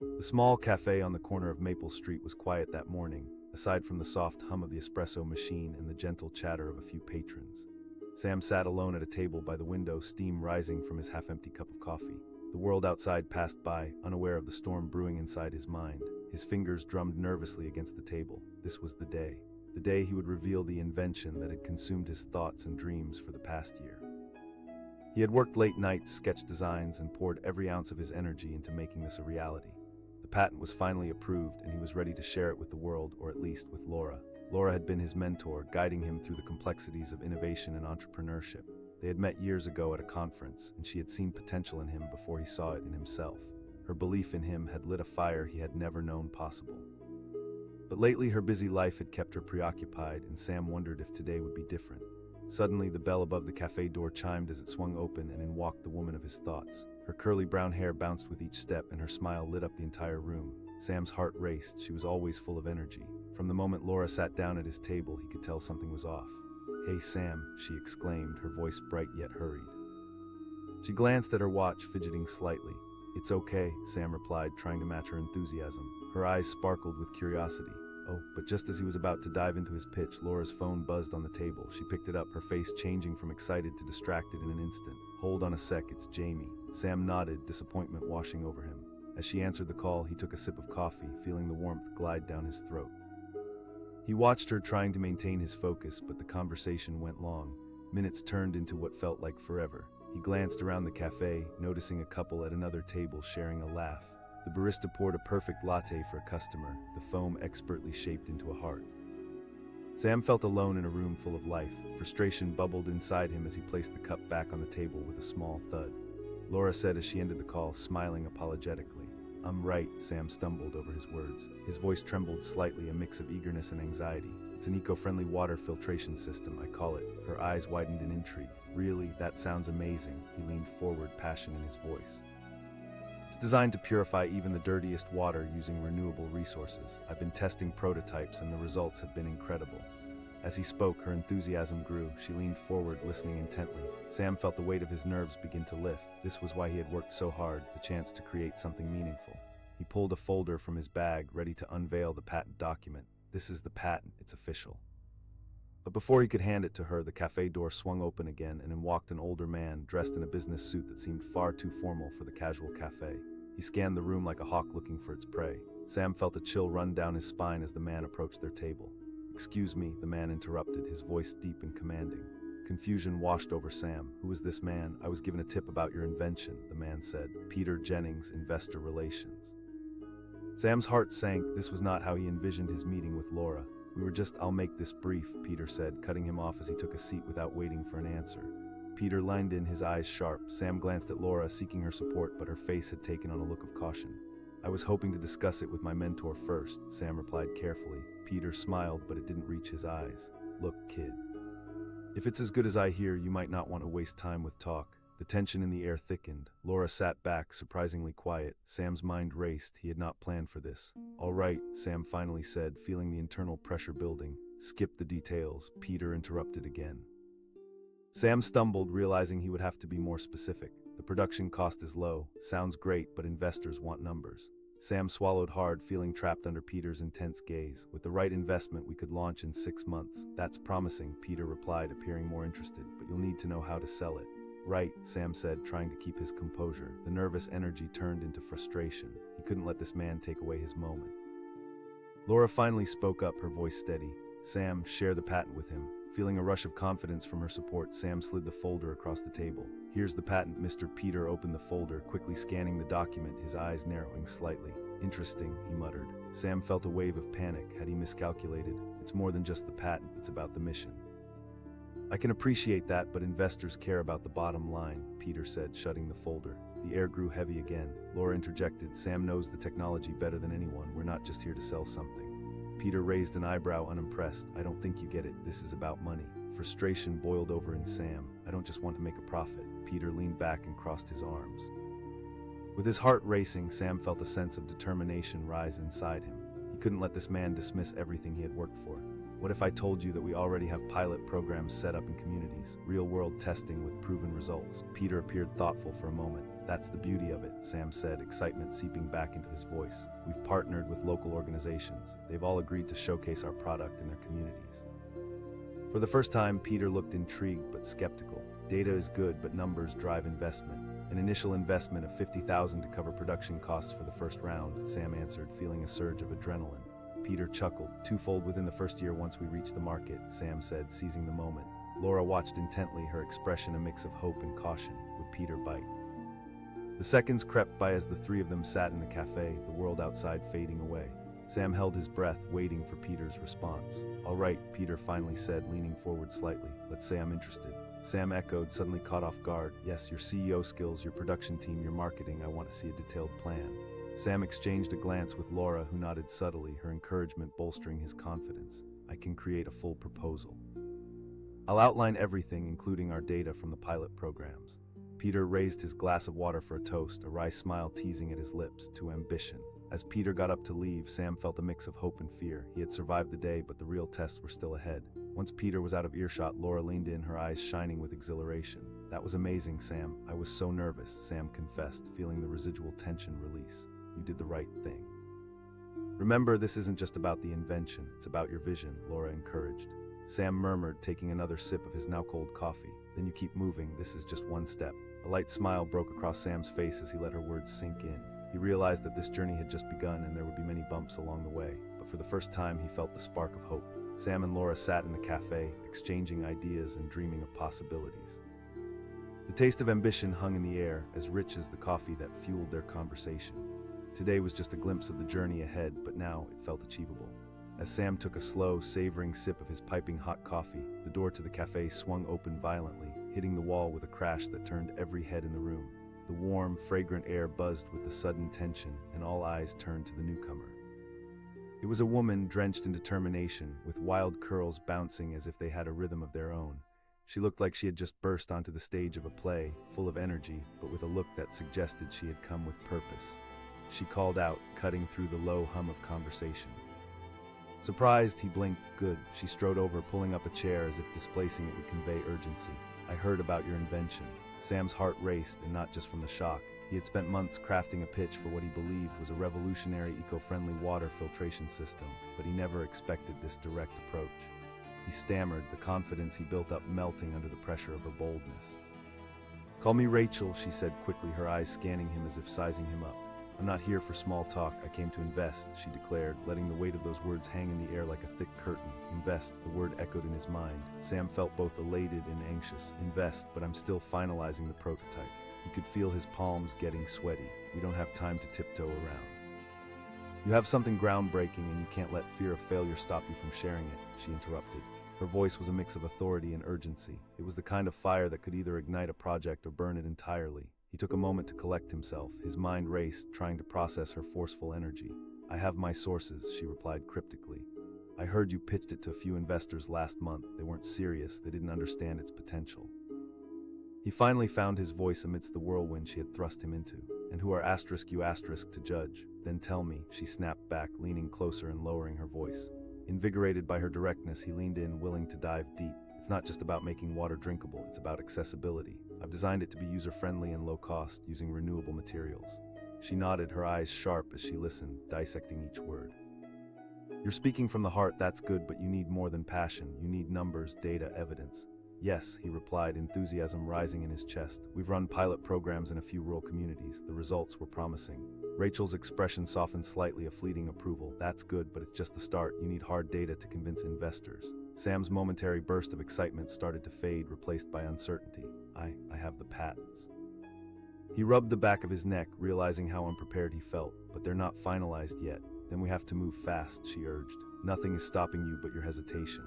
The small cafe on the corner of Maple Street was quiet that morning, aside from the soft hum of the espresso machine and the gentle chatter of a few patrons. Sam sat alone at a table by the window, steam rising from his half-empty cup of coffee. The world outside passed by, unaware of the storm brewing inside his mind. His fingers drummed nervously against the table. This was the day. The day he would reveal the invention that had consumed his thoughts and dreams for the past year. He had worked late nights, sketched designs, and poured every ounce of his energy into making this a reality. The patent was finally approved, and he was ready to share it with the world, or at least with Laura. Laura had been his mentor, guiding him through the complexities of innovation and entrepreneurship. They had met years ago at a conference, and she had seen potential in him before he saw it in himself. Her belief in him had lit a fire he had never known possible. But lately her busy life had kept her preoccupied, and Sam wondered if today would be different. Suddenly the bell above the cafe door chimed as it swung open, and in walked the woman of his thoughts. Her curly brown hair bounced with each step, and her smile lit up the entire room. Sam's heart raced. She was always full of energy. From the moment Laura sat down at his table, he could tell something was off. "Hey, Sam," she exclaimed, her voice bright yet hurried. She glanced at her watch, fidgeting slightly. "It's okay," Sam replied, trying to match her enthusiasm. Her eyes sparkled with curiosity. Oh, but just as he was about to dive into his pitch, Laura's phone buzzed on the table. She picked it up, her face changing from excited to distracted in an instant. "Hold on a sec, it's Jamie." Sam nodded, disappointment washing over him. As she answered the call, he took a sip of coffee, feeling the warmth glide down his throat. He watched her, trying to maintain his focus, but the conversation went long. Minutes turned into what felt like forever. He glanced around the cafe, noticing a couple at another table sharing a laugh. The barista poured a perfect latte for a customer, the foam expertly shaped into a heart. Sam felt alone in a room full of life. Frustration bubbled inside him as he placed the cup back on the table with a small thud. Laura said as she ended the call, smiling apologetically. "I'm right," Sam stumbled over his words. His voice trembled slightly, a mix of eagerness and anxiety. "It's an eco-friendly water filtration system, I call it." Her eyes widened in intrigue. "Really? That sounds amazing." He leaned forward, passion in his voice. "It's designed to purify even the dirtiest water using renewable resources. I've been testing prototypes and the results have been incredible." As he spoke, her enthusiasm grew. She leaned forward, listening intently. Sam felt the weight of his nerves begin to lift. This was why he had worked so hard, the chance to create something meaningful. He pulled a folder from his bag, ready to unveil the patent document. "This is the patent, it's official." But before he could hand it to her, the cafe door swung open again, and in walked an older man, dressed in a business suit that seemed far too formal for the casual cafe. He scanned the room like a hawk looking for its prey. Sam felt a chill run down his spine as the man approached their table. "Excuse me," the man interrupted, his voice deep and commanding. Confusion washed over Sam. "Who is this man? I was given a tip about your invention," the man said. "Peter Jennings, Investor Relations." Sam's heart sank. This was not how he envisioned his meeting with Laura. I'll make this brief," Peter said, cutting him off as he took a seat without waiting for an answer. Peter leaned in, his eyes sharp. Sam glanced at Laura, seeking her support, but her face had taken on a look of caution. "I was hoping to discuss it with my mentor first," Sam replied carefully. Peter smiled, but it didn't reach his eyes. "Look, kid. If it's as good as I hear, you might not want to waste time with talk." The tension in the air thickened. Laura sat back, surprisingly quiet. Sam's mind raced. He had not planned for this. "All right," Sam finally said, feeling the internal pressure building. "Skip the details," Peter interrupted again. Sam stumbled, realizing he would have to be more specific. "The production cost is low. Sounds great, but investors want numbers." Sam swallowed hard, feeling trapped under Peter's intense gaze. "With the right investment, we could launch in 6 months. That's promising," Peter replied, appearing more interested. "But you'll need to know how to sell it." "Right," Sam said, trying to keep his composure. The nervous energy turned into frustration. He couldn't let this man take away his moment. Laura finally spoke up, her voice steady. "Sam, share the patent with him." Feeling a rush of confidence from her support, Sam slid the folder across the table. "Here's the patent." Mr. Peter opened the folder, quickly scanning the document, his eyes narrowing slightly. "Interesting," he muttered. Sam felt a wave of panic. Had he miscalculated? "It's more than just the patent, it's about the mission." "I can appreciate that, but investors care about the bottom line," Peter said, shutting the folder. The air grew heavy again. Laura interjected, "Sam knows the technology better than anyone. We're not just here to sell something." Peter raised an eyebrow, unimpressed. "I don't think you get it. This is about money." Frustration boiled over in Sam. "I don't just want to make a profit." Peter leaned back and crossed his arms. With his heart racing, Sam felt a sense of determination rise inside him. He couldn't let this man dismiss everything he had worked for. "What if I told you that we already have pilot programs set up in communities, real-world testing with proven results?" Peter appeared thoughtful for a moment. That's the beauty of it, Sam said, excitement seeping back into his voice. We've partnered with local organizations. They've all agreed to showcase our product in their communities. For the first time, Peter looked intrigued but skeptical. Data is good, but numbers drive investment. An initial investment of $50,000 to cover production costs for the first round, Sam answered, feeling a surge of adrenaline. Peter chuckled. Twofold within the first year once we reach the market, Sam said, seizing the moment. Laura watched intently, her expression a mix of hope and caution. Would Peter bite? The seconds crept by as the three of them sat in the cafe, the world outside fading away. Sam held his breath, waiting for Peter's response. All right, Peter finally said, leaning forward slightly. Let's say I'm interested. Sam echoed, suddenly caught off guard. Yes, your CEO skills, your production team, your marketing. I want to see a detailed plan. Sam exchanged a glance with Laura, who nodded subtly, her encouragement bolstering his confidence. I can create a full proposal. I'll outline everything, including our data from the pilot programs. Peter raised his glass of water for a toast, a wry smile teasing at his lips, to ambition. As Peter got up to leave, Sam felt a mix of hope and fear. He had survived the day, but the real tests were still ahead. Once Peter was out of earshot, Laura leaned in, her eyes shining with exhilaration. That was amazing, Sam. I was so nervous, Sam confessed, feeling the residual tension release. You did the right thing. Remember, this isn't just about the invention, it's about your vision, Laura encouraged. Sam murmured, taking another sip of his now cold coffee. Then you keep moving, this is just one step. A light smile broke across Sam's face as he let her words sink in. He realized that this journey had just begun and there would be many bumps along the way, but for the first time he felt the spark of hope. Sam and Laura sat in the cafe, exchanging ideas and dreaming of possibilities. The taste of ambition hung in the air, as rich as the coffee that fueled their conversation. Today was just a glimpse of the journey ahead, but now it felt achievable. As Sam took a slow, savoring sip of his piping hot coffee, the door to the cafe swung open violently, hitting the wall with a crash that turned every head in the room. The warm, fragrant air buzzed with the sudden tension, and all eyes turned to the newcomer. It was a woman drenched in determination, with wild curls bouncing as if they had a rhythm of their own. She looked like she had just burst onto the stage of a play, full of energy, but with a look that suggested she had come with purpose. She called out, cutting through the low hum of conversation. Surprised, he blinked. Good. She strode over, pulling up a chair as if displacing it would convey urgency. I heard about your invention. Sam's heart raced, and not just from the shock. He had spent months crafting a pitch for what he believed was a revolutionary eco-friendly water filtration system, but he never expected this direct approach. He stammered, the confidence he built up melting under the pressure of her boldness. Call me Rachel, she said quickly, her eyes scanning him as if sizing him up. I'm not here for small talk, I came to invest, she declared, letting the weight of those words hang in the air like a thick curtain. Invest, the word echoed in his mind. Sam felt both elated and anxious. Invest, but I'm still finalizing the prototype. He could feel his palms getting sweaty. We don't have time to tiptoe around. You have something groundbreaking and you can't let fear of failure stop you from sharing it, she interrupted. Her voice was a mix of authority and urgency. It was the kind of fire that could either ignite a project or burn it entirely. He took a moment to collect himself. His mind raced, trying to process her forceful energy. I have my sources, she replied cryptically. I heard you pitched it to a few investors last month. They weren't serious. They didn't understand its potential. He finally found his voice amidst the whirlwind she had thrust him into. And who are you to judge? Then tell me, she snapped back, leaning closer and lowering her voice. Invigorated by her directness, he leaned in, willing to dive deep. It's not just about making water drinkable, it's about accessibility. I've designed it to be user-friendly and low-cost, using renewable materials. She nodded, her eyes sharp as she listened, dissecting each word. You're speaking from the heart, that's good, but you need more than passion. You need numbers, data, evidence. Yes, he replied, enthusiasm rising in his chest. We've run pilot programs in a few rural communities. The results were promising. Rachel's expression softened slightly, a fleeting approval. That's good, but it's just the start. You need hard data to convince investors. Sam's momentary burst of excitement started to fade, replaced by uncertainty. I have the patents. He rubbed the back of his neck, realizing how unprepared he felt. But they're not finalized yet. Then we have to move fast, she urged. Nothing is stopping you but your hesitation.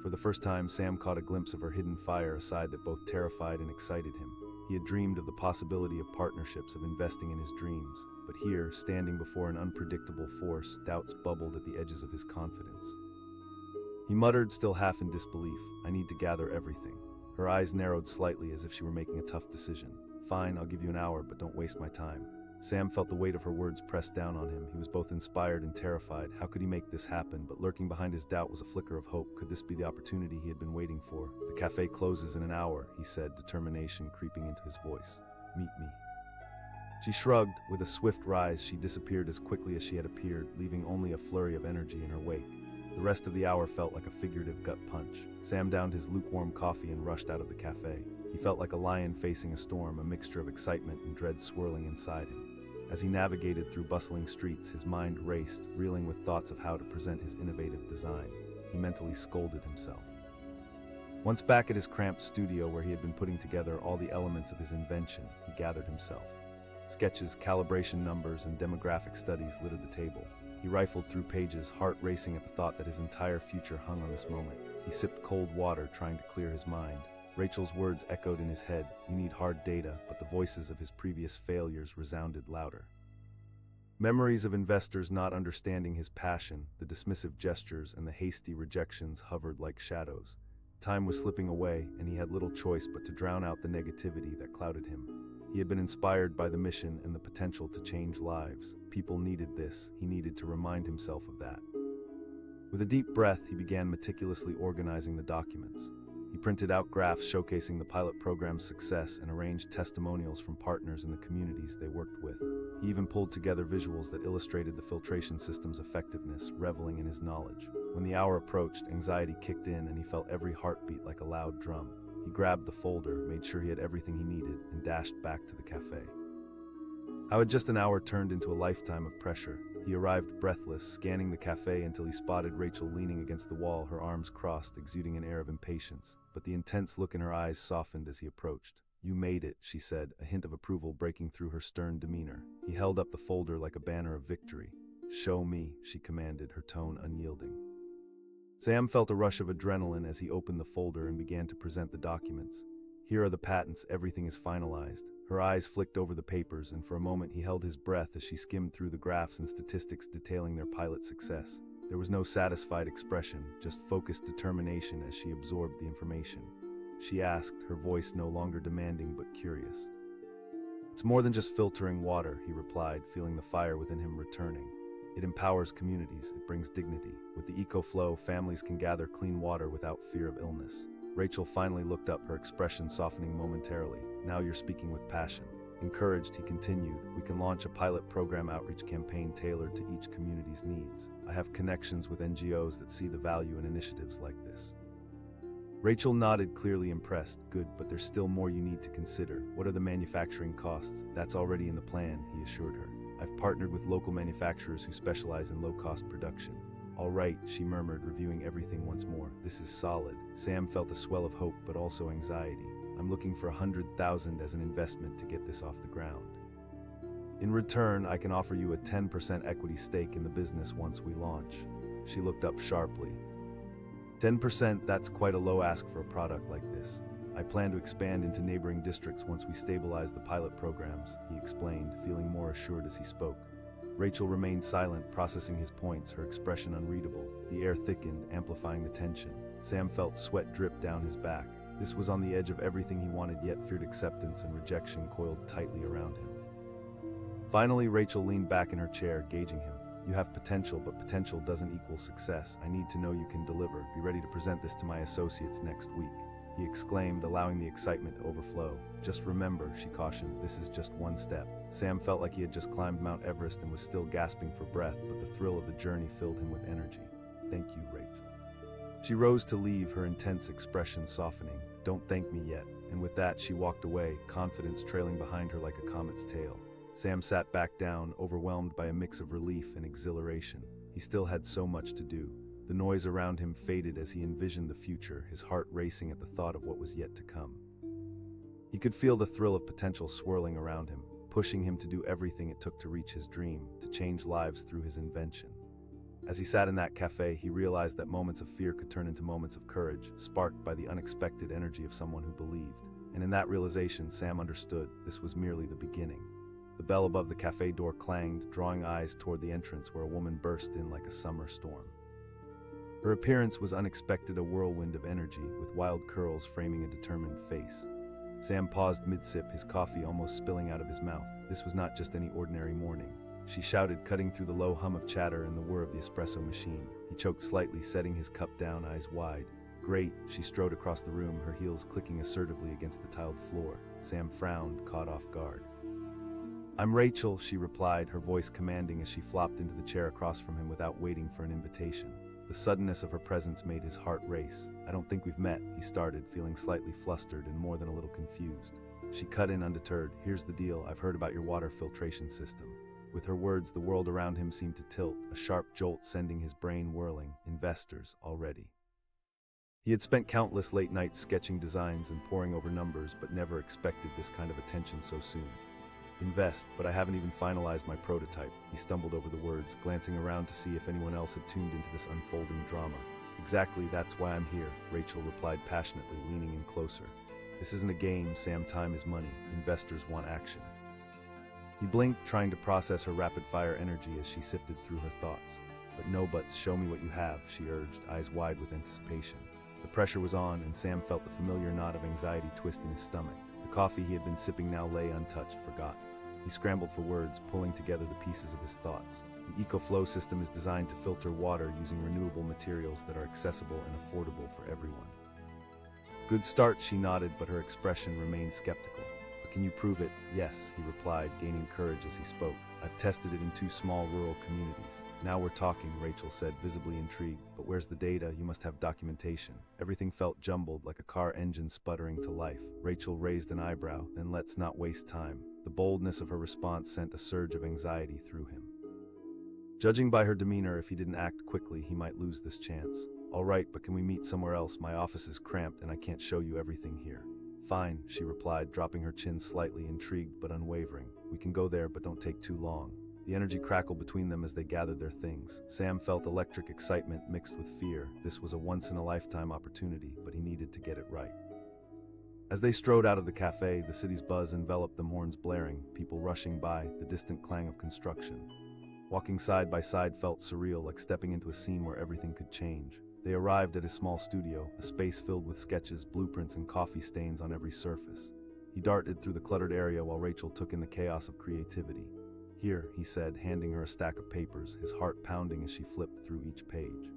For the first time, Sam caught a glimpse of her hidden fire, a side that both terrified and excited him. He had dreamed of the possibility of partnerships, of investing in his dreams. But here, standing before an unpredictable force, doubts bubbled at the edges of his confidence. He muttered, still half in disbelief, I need to gather everything. Her eyes narrowed slightly as if she were making a tough decision. Fine, I'll give you an hour, but don't waste my time. Sam felt the weight of her words press down on him. He was both inspired and terrified. How could he make this happen? But lurking behind his doubt was a flicker of hope. Could this be the opportunity he had been waiting for? The cafe closes in an hour, he said, determination creeping into his voice. Meet me. She shrugged. With a swift rise, she disappeared as quickly as she had appeared, leaving only a flurry of energy in her wake. The rest of the hour felt like a figurative gut punch. Sam downed his lukewarm coffee and rushed out of the cafe. He felt like a lion facing a storm, a mixture of excitement and dread swirling inside him. As he navigated through bustling streets, his mind raced, reeling with thoughts of how to present his innovative design. He mentally scolded himself. Once back at his cramped studio where he had been putting together all the elements of his invention, he gathered himself. Sketches, calibration numbers, and demographic studies littered the table. He rifled through pages, heart racing at the thought that his entire future hung on this moment. He sipped cold water, trying to clear his mind. Rachel's words echoed in his head. You need hard data, but the voices of his previous failures resounded louder. Memories of investors not understanding his passion, the dismissive gestures, and the hasty rejections hovered like shadows. Time was slipping away, and he had little choice but to drown out the negativity that clouded him. He had been inspired by the mission and the potential to change lives. People needed this. He needed to remind himself of that. With a deep breath, he began meticulously organizing the documents. He printed out graphs showcasing the pilot program's success and arranged testimonials from partners in the communities they worked with. He even pulled together visuals that illustrated the filtration system's effectiveness, reveling in his knowledge. When the hour approached, anxiety kicked in and he felt every heartbeat like a loud drum. He grabbed the folder, made sure he had everything he needed, and dashed back to the cafe. How had just an hour turned into a lifetime of pressure? He arrived breathless, scanning the cafe until he spotted Rachel leaning against the wall, her arms crossed, exuding an air of impatience. But the intense look in her eyes softened as he approached. You made it, she said, a hint of approval breaking through her stern demeanor. He held up the folder like a banner of victory. Show me, she commanded, her tone unyielding. Sam felt a rush of adrenaline as he opened the folder and began to present the documents. Here are the patents, everything is finalized. Her eyes flicked over the papers, and for a moment he held his breath as she skimmed through the graphs and statistics detailing their pilot success. There was no satisfied expression, just focused determination as she absorbed the information. She asked, her voice no longer demanding but curious. It's more than just filtering water, he replied, feeling the fire within him returning. It empowers communities, it brings dignity. With the eco-flow, families can gather clean water without fear of illness. Rachel finally looked up, her expression softening momentarily. Now you're speaking with passion. Encouraged, he continued, we can launch a pilot program outreach campaign tailored to each community's needs. I have connections with NGOs that see the value in initiatives like this. Rachel nodded, clearly impressed. Good, but there's still more you need to consider. What are the manufacturing costs? That's already in the plan, he assured her. I've partnered with local manufacturers who specialize in low-cost production. All right, she murmured, reviewing everything once more. This is solid. Sam felt a swell of hope, but also anxiety. I'm looking for $100,000 as an investment to get this off the ground. In return, I can offer you a 10% equity stake in the business once we launch. She looked up sharply. 10%, that's quite a low ask for a product like this. I plan to expand into neighboring districts once we stabilize the pilot programs, he explained, feeling more assured as he spoke. Rachel remained silent, processing his points, her expression unreadable. The air thickened, amplifying the tension. Sam felt sweat drip down his back. This was on the edge of everything he wanted, yet feared acceptance and rejection coiled tightly around him. Finally, Rachel leaned back in her chair, gauging him. You have potential, but potential doesn't equal success. I need to know you can deliver. Be ready to present this to my associates next week, he exclaimed, allowing the excitement to overflow. Just remember, she cautioned, this is just one step. Sam felt like he had just climbed Mount Everest and was still gasping for breath, but the thrill of the journey filled him with energy. Thank you, Rachel. She rose to leave, her intense expression softening. Don't thank me yet. And with that, she walked away, confidence trailing behind her like a comet's tail. Sam sat back down, overwhelmed by a mix of relief and exhilaration. He still had so much to do. The noise around him faded as he envisioned the future, his heart racing at the thought of what was yet to come. He could feel the thrill of potential swirling around him, pushing him to do everything it took to reach his dream, to change lives through his invention. As he sat in that cafe, he realized that moments of fear could turn into moments of courage, sparked by the unexpected energy of someone who believed. And in that realization, Sam understood this was merely the beginning. The bell above the cafe door clanged, drawing eyes toward the entrance where a woman burst in like a summer storm. Her appearance was unexpected, a whirlwind of energy, with wild curls framing a determined face. Sam paused mid-sip, his coffee almost spilling out of his mouth. This was not just any ordinary morning. She shouted, cutting through the low hum of chatter and the whir of the espresso machine. He choked slightly, setting his cup down, eyes wide. Great, she strode across the room, her heels clicking assertively against the tiled floor. Sam frowned, caught off guard. "I'm Rachel," she replied, her voice commanding as she flopped into the chair across from him without waiting for an invitation. The suddenness of her presence made his heart race. "I don't think we've met," he started, feeling slightly flustered and more than a little confused. She cut in undeterred. "Here's the deal, I've heard about your water filtration system." With her words, the world around him seemed to tilt, a sharp jolt sending his brain whirling. Investors, already. He had spent countless late nights sketching designs and poring over numbers, but never expected this kind of attention so soon. "Invest, but I haven't even finalized my prototype." He stumbled over the words, glancing around to see if anyone else had tuned into this unfolding drama. "Exactly, that's why I'm here," Rachel replied passionately, leaning in closer. "This isn't a game, Sam. Time is money. Investors want action." He blinked, trying to process her rapid-fire energy as she sifted through her thoughts. "But no buts, show me what you have," she urged, eyes wide with anticipation. The pressure was on, and Sam felt the familiar knot of anxiety twist in his stomach. The coffee he had been sipping now lay untouched, forgotten. He scrambled for words, pulling together the pieces of his thoughts. The EcoFlow system is designed to filter water using renewable materials that are accessible and affordable for everyone. "Good start," she nodded, but her expression remained skeptical. "But can you prove it?" "Yes," he replied, gaining courage as he spoke. "I've tested it in 2 small rural communities." "Now we're talking," Rachel said, visibly intrigued. "But where's the data? You must have documentation." Everything felt jumbled, like a car engine sputtering to life. Rachel raised an eyebrow. "Then let's not waste time." The boldness of her response sent a surge of anxiety through him. Judging by her demeanor, if he didn't act quickly, he might lose this chance. "All right, but can we meet somewhere else? My office is cramped and I can't show you everything here." "Fine," she replied, dropping her chin slightly, intrigued but unwavering. "We can go there, but don't take too long." The energy crackled between them as they gathered their things. Sam felt electric excitement mixed with fear. This was a once-in-a-lifetime opportunity, but he needed to get it right. As they strode out of the cafe, the city's buzz enveloped them, horns blaring, people rushing by, the distant clang of construction. Walking side by side felt surreal, like stepping into a scene where everything could change. They arrived at his small studio, a space filled with sketches, blueprints, and coffee stains on every surface. He darted through the cluttered area while Rachel took in the chaos of creativity. "Here," he said, handing her a stack of papers, his heart pounding as she flipped through each page.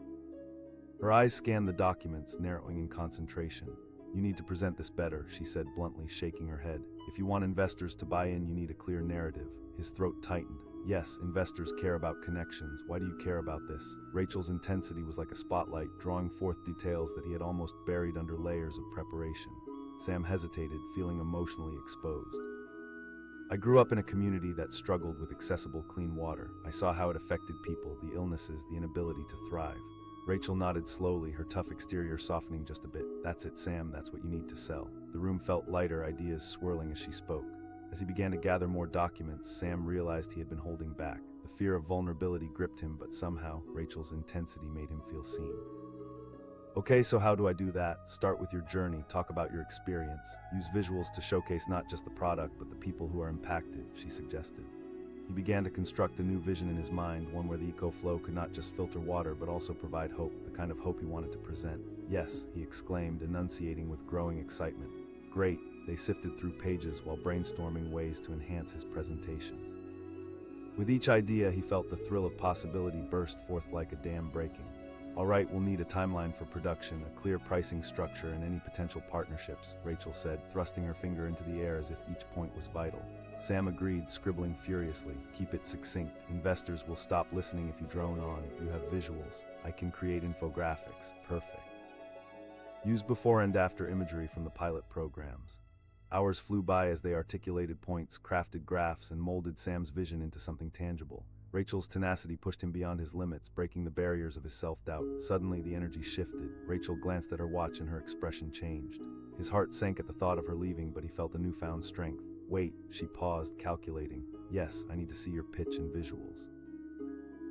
Her eyes scanned the documents, narrowing in concentration. "You need to present this better," she said bluntly, shaking her head. "If you want investors to buy in, you need a clear narrative." His throat tightened. "Yes, investors care about connections. Why do you care about this?" Rachel's intensity was like a spotlight, drawing forth details that he had almost buried under layers of preparation. Sam hesitated, feeling emotionally exposed. "I grew up in a community that struggled with accessible clean water. I saw how it affected people, the illnesses, the inability to thrive." Rachel nodded slowly, her tough exterior softening just a bit. "That's it, Sam, that's what you need to sell." The room felt lighter, ideas swirling as she spoke. As he began to gather more documents, Sam realized he had been holding back. The fear of vulnerability gripped him, but somehow, Rachel's intensity made him feel seen. "Okay, so how do I do that?" "Start with your journey, talk about your experience. Use visuals to showcase not just the product, but the people who are impacted," she suggested. He began to construct a new vision in his mind, one where the EcoFlow could not just filter water, but also provide hope, the kind of hope he wanted to present. "Yes," he exclaimed, enunciating with growing excitement. "Great." They sifted through pages while brainstorming ways to enhance his presentation. With each idea, he felt the thrill of possibility burst forth like a dam breaking. "All right, we'll need a timeline for production, a clear pricing structure, and any potential partnerships," Rachel said, thrusting her finger into the air as if each point was vital. Sam agreed, scribbling furiously. "Keep it succinct. Investors will stop listening if you drone on. You have visuals. I can create infographics. Perfect. Use before and after imagery from the pilot programs." Hours flew by as they articulated points, crafted graphs, and molded Sam's vision into something tangible. Rachel's tenacity pushed him beyond his limits, breaking the barriers of his self-doubt. Suddenly, the energy shifted. Rachel glanced at her watch and her expression changed. His heart sank at the thought of her leaving, but he felt a newfound strength. "Wait," she paused, calculating. "Yes, I need to see your pitch and visuals.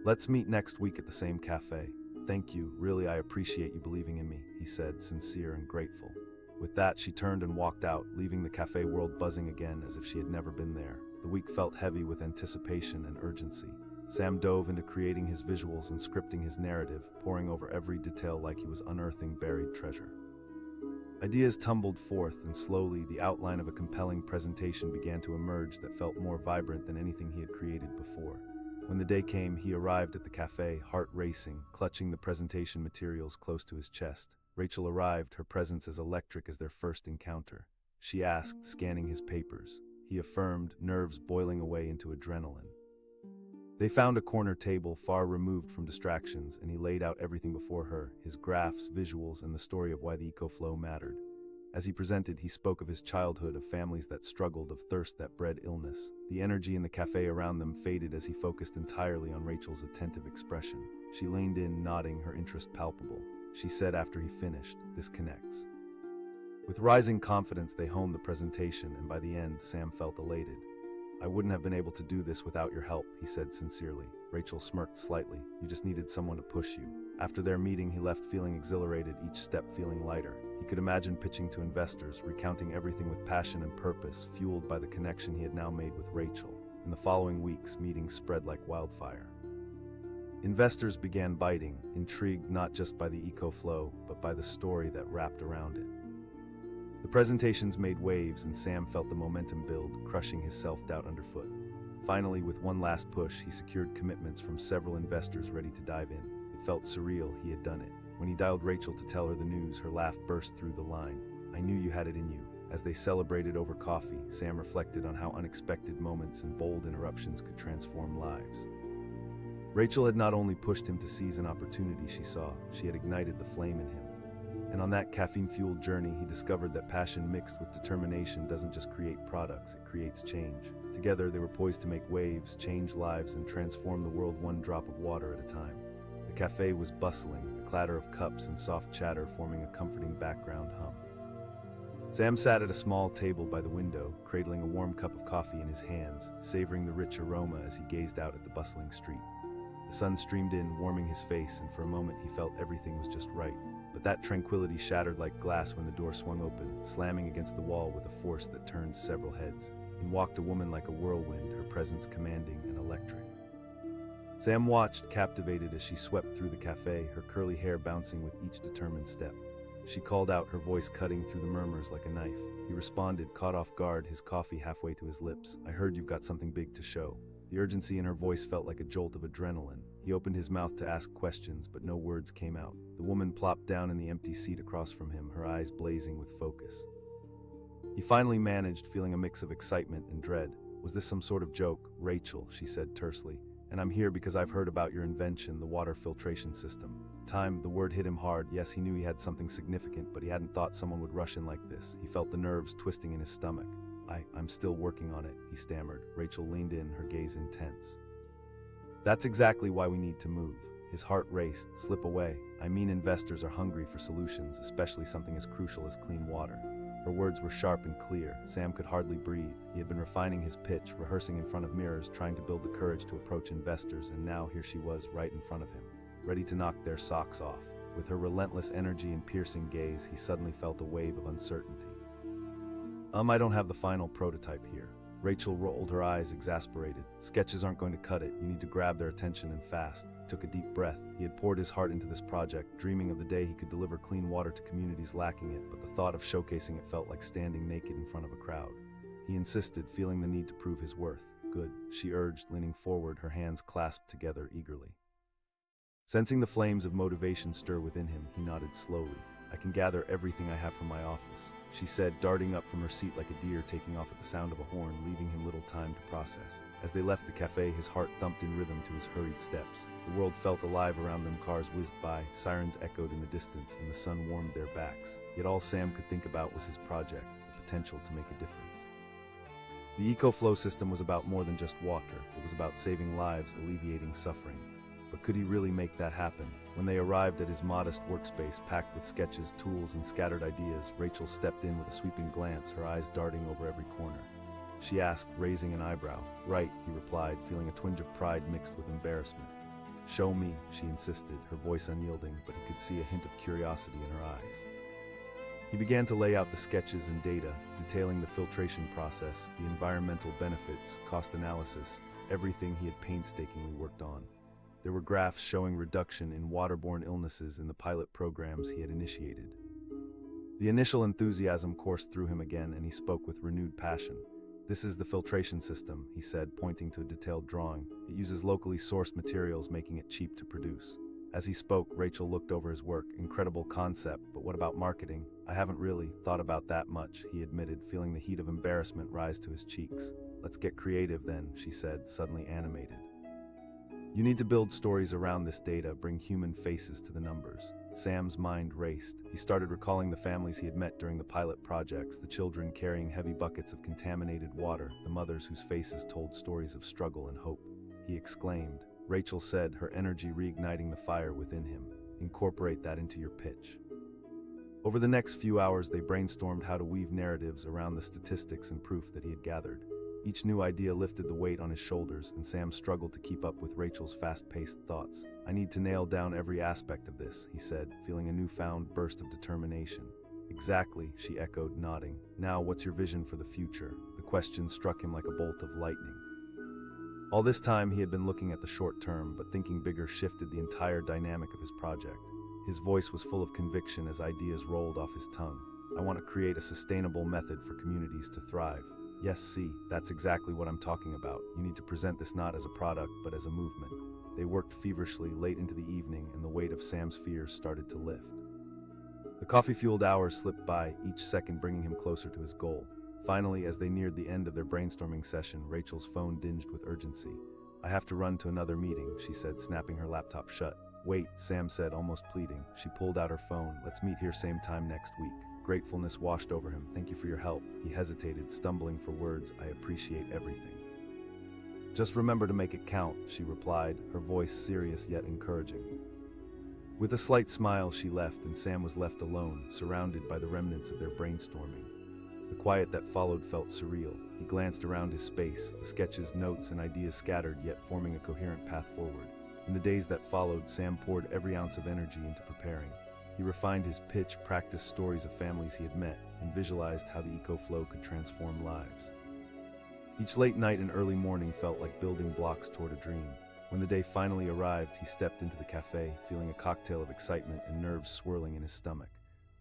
Let's meet next week at the same cafe." "Thank you, really, I appreciate you believing in me," he said, sincere and grateful. With that, she turned and walked out, leaving the cafe world buzzing again as if she had never been there. The week felt heavy with anticipation and urgency. Sam dove into creating his visuals and scripting his narrative, poring over every detail like he was unearthing buried treasure. Ideas tumbled forth, and slowly the outline of a compelling presentation began to emerge that felt more vibrant than anything he had created before. When the day came, he arrived at the cafe, heart racing, clutching the presentation materials close to his chest. Rachel arrived, her presence as electric as their first encounter. She asked, scanning his papers. he affirmed, nerves boiling away into adrenaline. They found a corner table far removed from distractions, and he laid out everything before her, his graphs, visuals, and the story of why the eco-flow mattered. As he presented, he spoke of his childhood, of families that struggled, of thirst that bred illness. The energy in the cafe around them faded as he focused entirely on Rachel's attentive expression. She leaned in, nodding, her interest palpable. She said after he finished, "This connects." With rising confidence, they honed the presentation, and by the end, Sam felt elated. "I wouldn't have been able to do this without your help," he said sincerely. Rachel smirked slightly. "You just needed someone to push you." After their meeting, he left feeling exhilarated, each step feeling lighter. He could imagine pitching to investors, recounting everything with passion and purpose, fueled by the connection he had now made with Rachel. In the following weeks, meetings spread like wildfire. Investors began biting, intrigued not just by the eco-flow, but by the story that wrapped around it. The presentations made waves, and Sam felt the momentum build, crushing his self-doubt underfoot. Finally, with one last push, he secured commitments from several investors ready to dive in. It felt surreal, he had done it. When he dialed Rachel to tell her the news, her laugh burst through the line. "I knew you had it in you." As they celebrated over coffee, Sam reflected on how unexpected moments and bold interruptions could transform lives. Rachel had not only pushed him to seize an opportunity she had ignited the flame in him. And on that caffeine-fueled journey, he discovered that passion mixed with determination doesn't just create products, it creates change. Together, they were poised to make waves, change lives, and transform the world one drop of water at a time. The cafe was bustling, the clatter of cups and soft chatter forming a comforting background hum. Sam sat at a small table by the window, cradling a warm cup of coffee in his hands, savoring the rich aroma as he gazed out at the bustling street. The sun streamed in, warming his face, and for a moment he felt everything was just right. But that tranquility shattered like glass when the door swung open, slamming against the wall with a force that turned several heads. In walked a woman like a whirlwind, her presence commanding and electric. Sam watched, captivated, as she swept through the cafe, her curly hair bouncing with each determined step. She called out, her voice cutting through the murmurs like a knife. He responded, caught off guard, his coffee halfway to his lips. "I heard you've got something big to show." The urgency in her voice felt like a jolt of adrenaline. He opened his mouth to ask questions, but no words came out. The woman plopped down in the empty seat across from him, her eyes blazing with focus. He finally managed, feeling a mix of excitement and dread. "Was this some sort of joke?" "Rachel," she said tersely. "And I'm here because I've heard about your invention, the water filtration system." The word hit him hard. Yes, he knew he had something significant, but he hadn't thought someone would rush in like this. He felt the nerves twisting in his stomach. I'm still working on it," he stammered. Rachel leaned in, her gaze intense. "That's exactly why we need to move." His heart raced. "Slip away. I mean, investors are hungry for solutions, especially something as crucial as clean water." Her words were sharp and clear. Sam could hardly breathe. He had been refining his pitch, rehearsing in front of mirrors, trying to build the courage to approach investors, and now here she was right in front of him, ready to knock their socks off. With her relentless energy and piercing gaze, he suddenly felt a wave of uncertainty. I don't have the final prototype here." Rachel rolled her eyes, exasperated. "Sketches aren't going to cut it. You need to grab their attention and fast." He took a deep breath. He had poured his heart into this project, dreaming of the day he could deliver clean water to communities lacking it, but the thought of showcasing it felt like standing naked in front of a crowd. He insisted, feeling the need to prove his worth. "Good," she urged, leaning forward, her hands clasped together eagerly. Sensing the flames of motivation stir within him, he nodded slowly. "I can gather everything I have from my office," she said, darting up from her seat like a deer taking off at the sound of a horn, leaving him little time to process. As they left the cafe, his heart thumped in rhythm to his hurried steps. The world felt alive around them, cars whizzed by, sirens echoed in the distance, and the sun warmed their backs. Yet all Sam could think about was his project, the potential to make a difference. The eco-flow system was about more than just water. It was about saving lives, alleviating suffering. But could he really make that happen? When they arrived at his modest workspace, packed with sketches, tools, and scattered ideas, Rachel stepped in with a sweeping glance, her eyes darting over every corner. She asked, raising an eyebrow. "Right," he replied, feeling a twinge of pride mixed with embarrassment. "Show me," she insisted, her voice unyielding, but he could see a hint of curiosity in her eyes. He began to lay out the sketches and data, detailing the filtration process, the environmental benefits, cost analysis, everything he had painstakingly worked on. There were graphs showing reduction in waterborne illnesses in the pilot programs he had initiated. The initial enthusiasm coursed through him again, and he spoke with renewed passion. "This is the filtration system," he said, pointing to a detailed drawing. "It uses locally sourced materials, making it cheap to produce. As he spoke, Rachel looked over his work. Incredible concept, but what about marketing? I haven't really thought about that much, he admitted, feeling the heat of embarrassment rise to his cheeks. Let's get creative then, she said, suddenly animated. You need to build stories around this data, bring human faces to the numbers. Sam's mind raced. He started recalling the families he had met during the pilot projects, the children carrying heavy buckets of contaminated water, the mothers whose faces told stories of struggle and hope. He exclaimed. Rachel said, her energy reigniting the fire within him. Incorporate that into your pitch. Over the next few hours, they brainstormed how to weave narratives around the statistics and proof that he had gathered. Each new idea lifted the weight on his shoulders, and Sam struggled to keep up with Rachel's fast-paced thoughts. I need to nail down every aspect of this, he said, feeling a newfound burst of determination. Exactly, she echoed, nodding. Now, what's your vision for the future? The question struck him like a bolt of lightning. All this time, he had been looking at the short term, but thinking bigger shifted the entire dynamic of his project. His voice was full of conviction as ideas rolled off his tongue. I want to create a sustainable method for communities to thrive. Yes, see, that's exactly what I'm talking about. You need to present this not as a product, but as a movement. They worked feverishly late into the evening, and the weight of Sam's fears started to lift. The coffee-fueled hours slipped by, each second bringing him closer to his goal. Finally, as they neared the end of their brainstorming session, Rachel's phone dinged with urgency. I have to run to another meeting, she said, snapping her laptop shut. Wait, Sam said, almost pleading. She pulled out her phone. Let's meet here same time next week. Gratefulness washed over him. Thank you for your help. He hesitated, stumbling for words. I appreciate everything. Just remember to make it count, she replied, her voice serious yet encouraging. With a slight smile, she left, and Sam was left alone, surrounded by the remnants of their brainstorming. The quiet that followed felt surreal. He glanced around his space, the sketches, notes, and ideas scattered, yet forming a coherent path forward. In the days that followed, Sam poured every ounce of energy into preparing. He refined his pitch, practiced stories of families he had met, and visualized how the eco-flow could transform lives. Each late night and early morning felt like building blocks toward a dream. When the day finally arrived, he stepped into the café, feeling a cocktail of excitement and nerves swirling in his stomach.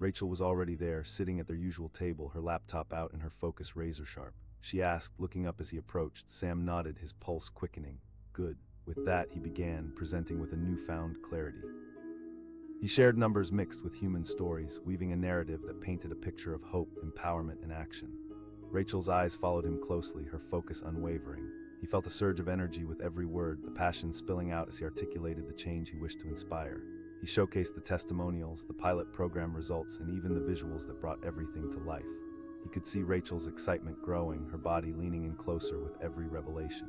Rachel was already there, sitting at their usual table, her laptop out and her focus razor-sharp. She asked, looking up as he approached. Sam nodded, his pulse quickening. Good. With that, he began, presenting with a newfound clarity. He shared numbers mixed with human stories, weaving a narrative that painted a picture of hope, empowerment, and action. Rachel's eyes followed him closely, her focus unwavering. He felt a surge of energy with every word, the passion spilling out as he articulated the change he wished to inspire. He showcased the testimonials, the pilot program results, and even the visuals that brought everything to life. He could see Rachel's excitement growing, her body leaning in closer with every revelation.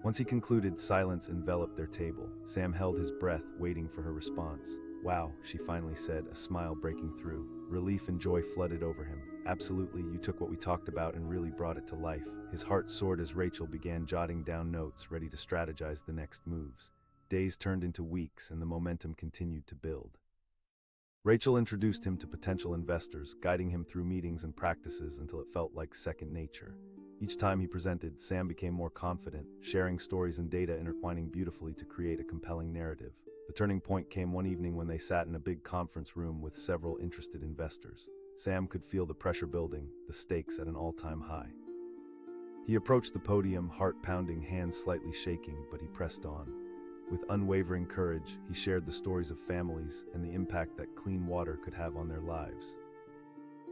Once he concluded, silence enveloped their table. Sam held his breath, waiting for her response. Wow, she finally said, a smile breaking through. Relief and joy flooded over him. Absolutely, you took what we talked about and really brought it to life. His heart soared as Rachel began jotting down notes, ready to strategize the next moves. Days turned into weeks, and the momentum continued to build. Rachel introduced him to potential investors, guiding him through meetings and practices until it felt like second nature. Each time he presented, Sam became more confident, sharing stories and data intertwining beautifully to create a compelling narrative. The turning point came one evening when they sat in a big conference room with several interested investors. Sam could feel the pressure building, the stakes at an all-time high. He approached the podium, heart pounding, hands slightly shaking, but he pressed on. With unwavering courage, he shared the stories of families and the impact that clean water could have on their lives.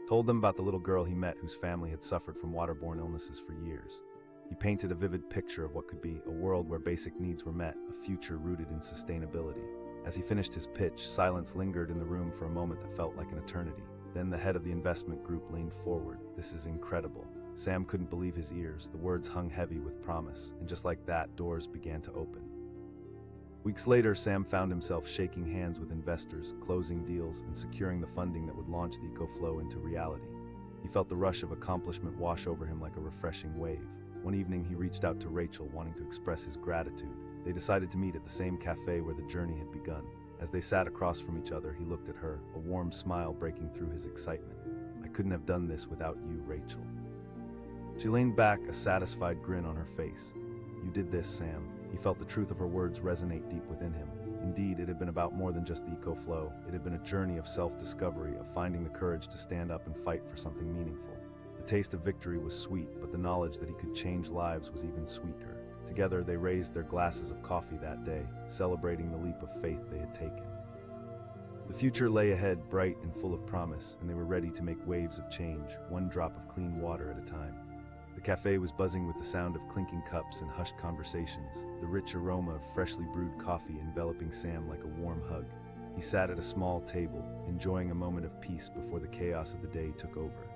Told them about the little girl he met whose family had suffered from waterborne illnesses for years. He painted a vivid picture of what could be a world where basic needs were met, a future rooted in sustainability. As he finished his pitch, silence lingered in the room for a moment that felt like an eternity. Then the head of the investment group leaned forward. This is incredible. Sam couldn't believe his ears. The words hung heavy with promise, and just like that, doors began to open. Weeks later, Sam found himself shaking hands with investors, closing deals, and securing the funding that would launch the EcoFlow into reality. He felt the rush of accomplishment wash over him like a refreshing wave. One evening, he reached out to Rachel, wanting to express his gratitude. They decided to meet at the same cafe where the journey had begun. As they sat across from each other, he looked at her, a warm smile breaking through his excitement. I couldn't have done this without you, Rachel. She leaned back, a satisfied grin on her face. You did this, Sam. He felt the truth of her words resonate deep within him. Indeed, it had been about more than just the EcoFlow. It had been a journey of self-discovery, of finding the courage to stand up and fight for something meaningful. The taste of victory was sweet, but the knowledge that he could change lives was even sweeter. Together, they raised their glasses of coffee that day, celebrating the leap of faith they had taken. The future lay ahead, bright and full of promise, and they were ready to make waves of change, one drop of clean water at a time. The cafe was buzzing with the sound of clinking cups and hushed conversations, the rich aroma of freshly brewed coffee enveloping Sam like a warm hug. He sat at a small table, enjoying a moment of peace before the chaos of the day took over.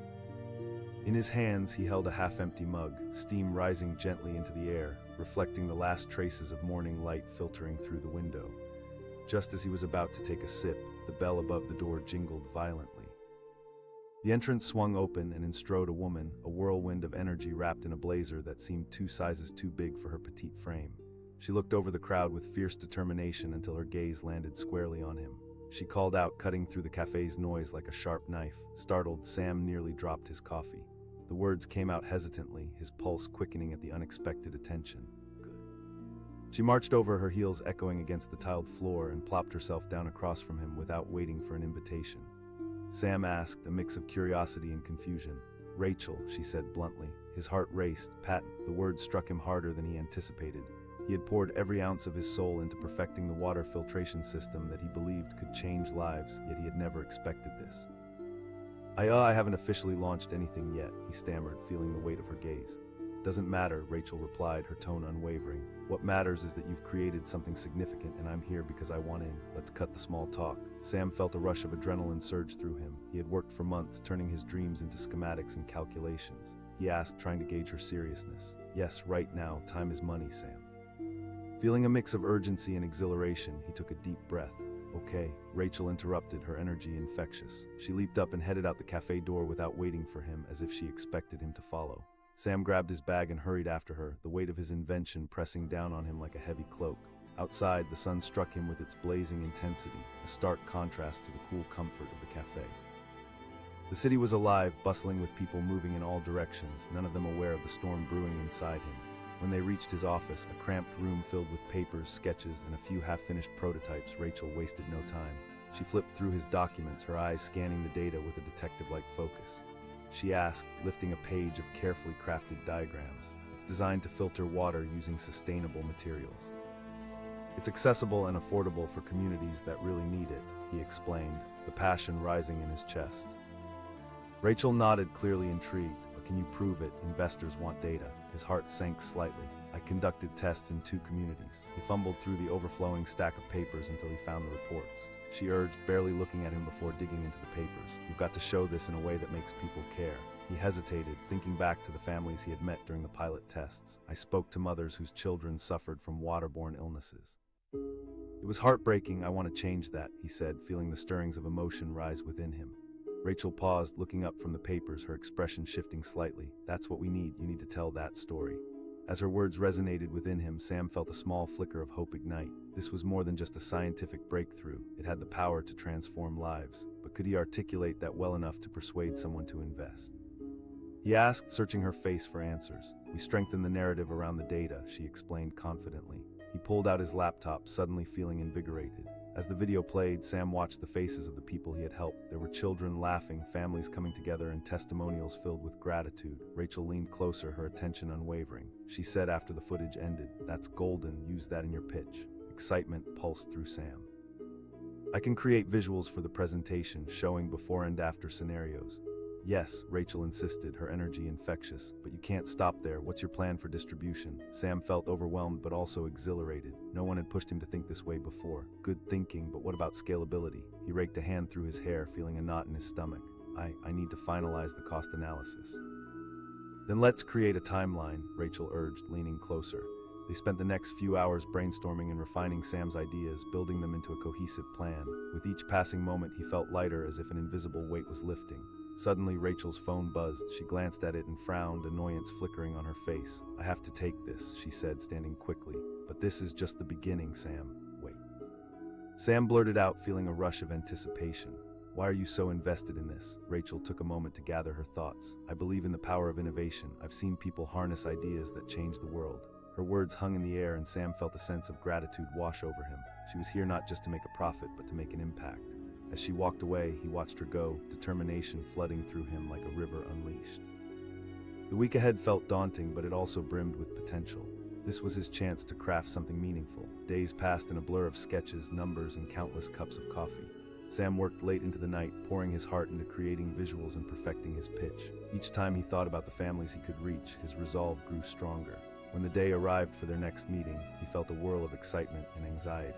In his hands, he held a half-empty mug, steam rising gently into the air, reflecting the last traces of morning light filtering through the window. Just as he was about to take a sip, the bell above the door jingled violently. The entrance swung open, and in strode a woman, a whirlwind of energy wrapped in a blazer that seemed 2 sizes too big for her petite frame. She looked over the crowd with fierce determination until her gaze landed squarely on him. She called out, cutting through the cafe's noise like a sharp knife. Startled, Sam nearly dropped his coffee. The words came out hesitantly, his pulse quickening at the unexpected attention. Good. She marched over, her heels echoing against the tiled floor, and plopped herself down across from him without waiting for an invitation. Sam asked, a mix of curiosity and confusion. "Rachel," she said bluntly. His heart raced. The words struck him harder than he anticipated. He had poured every ounce of his soul into perfecting the water filtration system that he believed could change lives, yet he had never expected this. I haven't officially launched anything yet," he stammered, feeling the weight of her gaze. "Doesn't matter," Rachel replied, her tone unwavering. "What matters is that you've created something significant, and I'm here because I want in. Let's cut the small talk." Sam felt a rush of adrenaline surge through him. He had worked for months, turning his dreams into schematics and calculations. He asked, trying to gauge her seriousness. "Yes, right now. Time is money, Sam." Feeling a mix of urgency and exhilaration, he took a deep breath. "Okay," Rachel interrupted, her energy infectious. She leaped up and headed out the cafe door without waiting for him, as if she expected him to follow. Sam grabbed his bag and hurried after her, the weight of his invention pressing down on him like a heavy cloak. Outside, the sun struck him with its blazing intensity, a stark contrast to the cool comfort of the cafe. The city was alive, bustling with people moving in all directions, none of them aware of the storm brewing inside him. When they reached his office, a cramped room filled with papers, sketches, and a few half-finished prototypes, Rachel wasted no time. She flipped through his documents, her eyes scanning the data with a detective-like focus. She asked, lifting a page of carefully crafted diagrams. "It's designed to filter water using sustainable materials. It's accessible and affordable for communities that really need it," he explained, the passion rising in his chest. Rachel nodded, clearly intrigued. "But can you prove it? Investors want data." His heart sank slightly. "I conducted tests in 2 communities." He fumbled through the overflowing stack of papers until he found the reports. She urged, barely looking at him before digging into the papers. "You've got to show this in a way that makes people care." He hesitated, thinking back to the families he had met during the pilot tests. "I spoke to mothers whose children suffered from waterborne illnesses. It was heartbreaking. I want to change that," he said, feeling the stirrings of emotion rise within him. Rachel paused, looking up from the papers, her expression shifting slightly. "That's what we need. You need to tell that story." As her words resonated within him, Sam felt a small flicker of hope ignite. This was more than just a scientific breakthrough. It had the power to transform lives. But could he articulate that well enough to persuade someone to invest? He asked, searching her face for answers. "We strengthen the narrative around the data," she explained confidently. He pulled out his laptop, suddenly feeling invigorated. As the video played, Sam watched the faces of the people he had helped. There were children laughing, families coming together, and testimonials filled with gratitude. Rachel leaned closer, her attention unwavering. She said after the footage ended, "That's golden. Use that in your pitch." Excitement pulsed through Sam. "I can create visuals for the presentation, showing before and after scenarios." "Yes," Rachel insisted, her energy infectious. "But you can't stop there. What's your plan for distribution?" Sam felt overwhelmed but also exhilarated. No one had pushed him to think this way before. Good thinking, but what about scalability? He raked a hand through his hair, feeling a knot in his stomach. I need to finalize the cost analysis." "Then let's create a timeline," Rachel urged, leaning closer. They spent the next few hours brainstorming and refining Sam's ideas, building them into a cohesive plan. With each passing moment, he felt lighter, as if an invisible weight was lifting. Suddenly, Rachel's phone buzzed. She glanced at it and frowned, annoyance flickering on her face. "I have to take this," she said, standing quickly. "But this is just the beginning, Sam. Wait." Sam blurted out, feeling a rush of anticipation. "Why are you so invested in this?" Rachel took a moment to gather her thoughts. "I believe in the power of innovation. I've seen people harness ideas that change the world." Her words hung in the air, and Sam felt a sense of gratitude wash over him. She was here not just to make a profit, but to make an impact. As she walked away, he watched her go, determination flooding through him like a river unleashed. The week ahead felt daunting, but it also brimmed with potential. This was his chance to craft something meaningful. Days passed in a blur of sketches, numbers, and countless cups of coffee. Sam worked late into the night, pouring his heart into creating visuals and perfecting his pitch. Each time he thought about the families he could reach, his resolve grew stronger. When the day arrived for their next meeting, he felt a whirl of excitement and anxiety.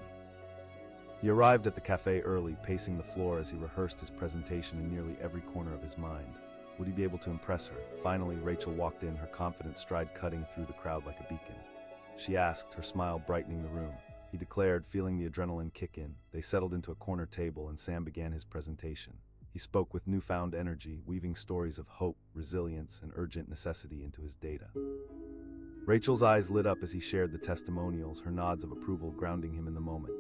He arrived at the café early, pacing the floor as he rehearsed his presentation in nearly every corner of his mind. Would he be able to impress her? Finally, Rachel walked in, her confident stride cutting through the crowd like a beacon. She asked, her smile brightening the room. He declared, feeling the adrenaline kick in. They settled into a corner table and Sam began his presentation. He spoke with newfound energy, weaving stories of hope, resilience, and urgent necessity into his data. Rachel's eyes lit up as he shared the testimonials, her nods of approval grounding him in the moment.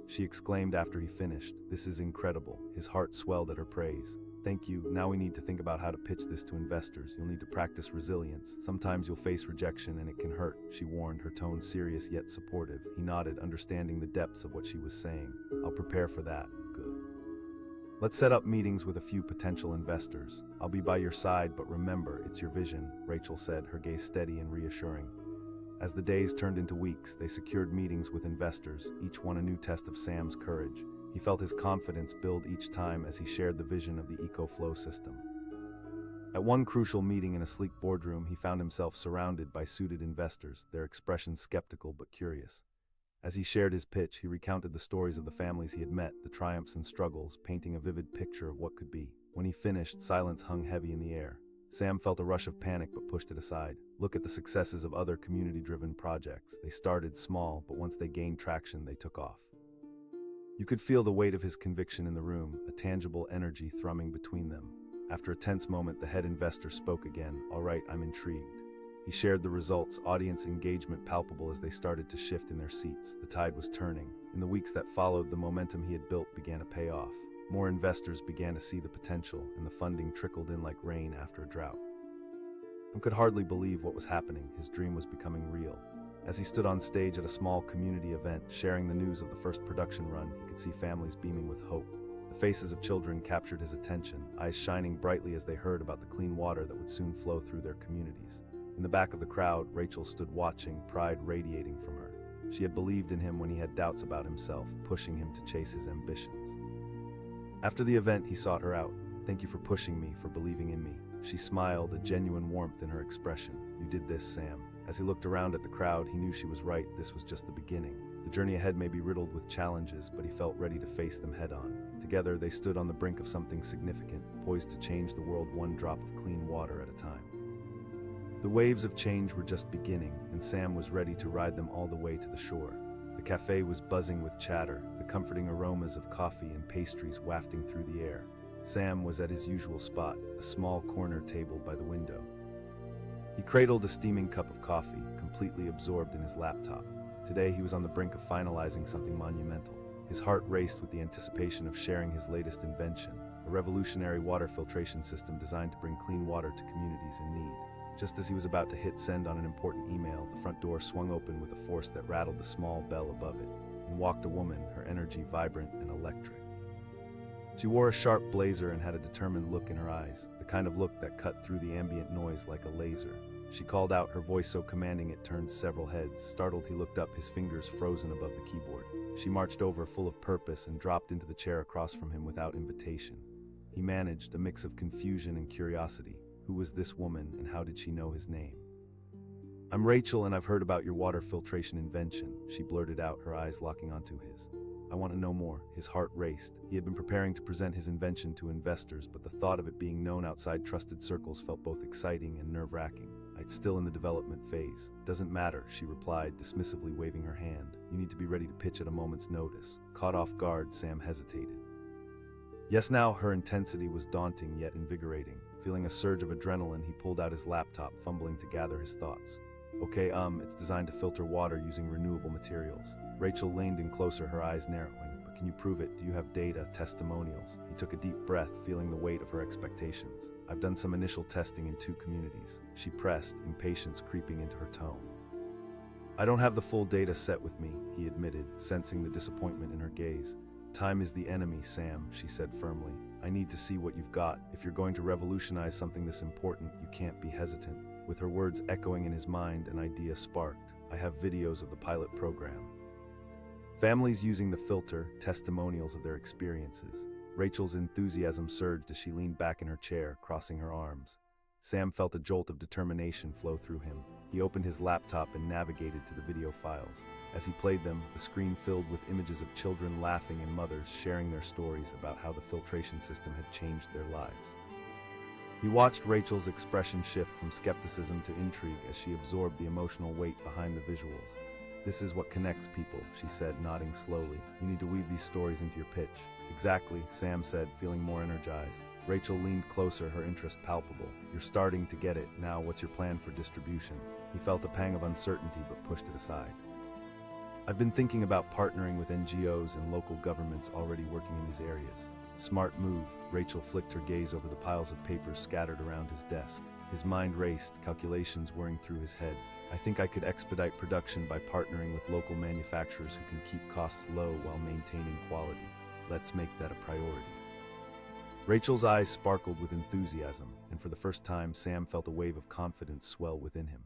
She exclaimed after he finished, "This is incredible." His heart swelled at her praise. "Thank you. Now we need to think about how to pitch this to investors. You'll need to practice resilience. Sometimes you'll face rejection and it can hurt," she warned, her tone serious yet supportive. He nodded, understanding the depths of what she was saying. "I'll prepare for that." "Good. Let's set up meetings with a few potential investors. I'll be by your side, but remember, it's your vision," Rachel said, her gaze steady and reassuring. As the days turned into weeks, they secured meetings with investors, each one a new test of Sam's courage. He felt his confidence build each time as he shared the vision of the EcoFlow system. At one crucial meeting in a sleek boardroom, he found himself surrounded by suited investors, their expressions skeptical but curious. As he shared his pitch, he recounted the stories of the families he had met, the triumphs and struggles, painting a vivid picture of what could be. When he finished, silence hung heavy in the air. Sam felt a rush of panic but pushed it aside. Look at the successes of other community-driven projects. They started small, but once they gained traction, they took off. You could feel the weight of his conviction in the room, a tangible energy thrumming between them. After a tense moment, the head investor spoke again. "All right, I'm intrigued." He shared the results, audience engagement palpable as they started to shift in their seats. The tide was turning. In the weeks that followed, the momentum he had built began to pay off. More investors began to see the potential, and the funding trickled in like rain after a drought. He could hardly believe what was happening. His dream was becoming real. As he stood on stage at a small community event, sharing the news of the first production run, he could see families beaming with hope. The faces of children captured his attention, eyes shining brightly as they heard about the clean water that would soon flow through their communities. In the back of the crowd, Rachel stood watching, pride radiating from her. She had believed in him when he had doubts about himself, pushing him to chase his ambitions. After the event, he sought her out. "Thank you for pushing me, for believing in me." She smiled, a genuine warmth in her expression. "You did this, Sam." As he looked around at the crowd, he knew she was right. This was just the beginning. The journey ahead may be riddled with challenges, but he felt ready to face them head-on. Together, they stood on the brink of something significant, poised to change the world one drop of clean water at a time. The waves of change were just beginning, and Sam was ready to ride them all the way to the shore. The cafe was buzzing with chatter, the comforting aromas of coffee and pastries wafting through the air. Sam was at his usual spot, a small corner table by the window. He cradled a steaming cup of coffee, completely absorbed in his laptop. Today he was on the brink of finalizing something monumental. His heart raced with the anticipation of sharing his latest invention, a revolutionary water filtration system designed to bring clean water to communities in need. Just as he was about to hit send on an important email, the front door swung open with a force that rattled the small bell above it, and walked a woman, her energy vibrant and electric. She wore a sharp blazer and had a determined look in her eyes, the kind of look that cut through the ambient noise like a laser. She called out, her voice so commanding it turned several heads. Startled, he looked up, his fingers frozen above the keyboard. She marched over, full of purpose, and dropped into the chair across from him without invitation. He managed a mix of confusion and curiosity. Who was this woman, and how did she know his name? "I'm Rachel, and I've heard about your water filtration invention," she blurted out, her eyes locking onto his. "I want to know more." His heart raced. He had been preparing to present his invention to investors, but the thought of it being known outside trusted circles felt both exciting and nerve-wracking. "It's still in the development phase." "Doesn't matter," she replied, dismissively waving her hand. "You need to be ready to pitch at a moment's notice." Caught off guard, Sam hesitated. Yes, now her intensity was daunting yet invigorating. Feeling a surge of adrenaline, he pulled out his laptop, fumbling to gather his thoughts. "Okay, it's designed to filter water using renewable materials." Rachel leaned in closer, her eyes narrowing. "But can you prove it? Do you have data, testimonials?" He took a deep breath, feeling the weight of her expectations. "I've done some initial testing in 2 communities." She pressed, impatience creeping into her tone. "I don't have the full data set with me," he admitted, sensing the disappointment in her gaze. "Time is the enemy, Sam," she said firmly. "I need to see what you've got. If you're going to revolutionize something this important, you can't be hesitant." With her words echoing in his mind, an idea sparked. I have videos of the pilot program. Families using the filter, testimonials of their experiences. Rachel's enthusiasm surged as she leaned back in her chair, crossing her arms. Sam felt a jolt of determination flow through him. He opened his laptop and navigated to the video files. As he played them, the screen filled with images of children laughing and mothers sharing their stories about how the filtration system had changed their lives. He watched Rachel's expression shift from skepticism to intrigue as she absorbed the emotional weight behind the visuals. "This is what connects people," she said, nodding slowly. "You need to weave these stories into your pitch." "Exactly," Sam said, feeling more energized. Rachel leaned closer, her interest palpable. "You're starting to get it. Now, what's your plan for distribution?" He felt a pang of uncertainty but pushed it aside. "I've been thinking about partnering with NGOs and local governments already working in these areas." "Smart move." Rachel flicked her gaze over the piles of papers scattered around his desk. His mind raced, calculations whirring through his head. "I think I could expedite production by partnering with local manufacturers who can keep costs low while maintaining quality. Let's make that a priority." Rachel's eyes sparkled with enthusiasm, and for the first time, Sam felt a wave of confidence swell within him.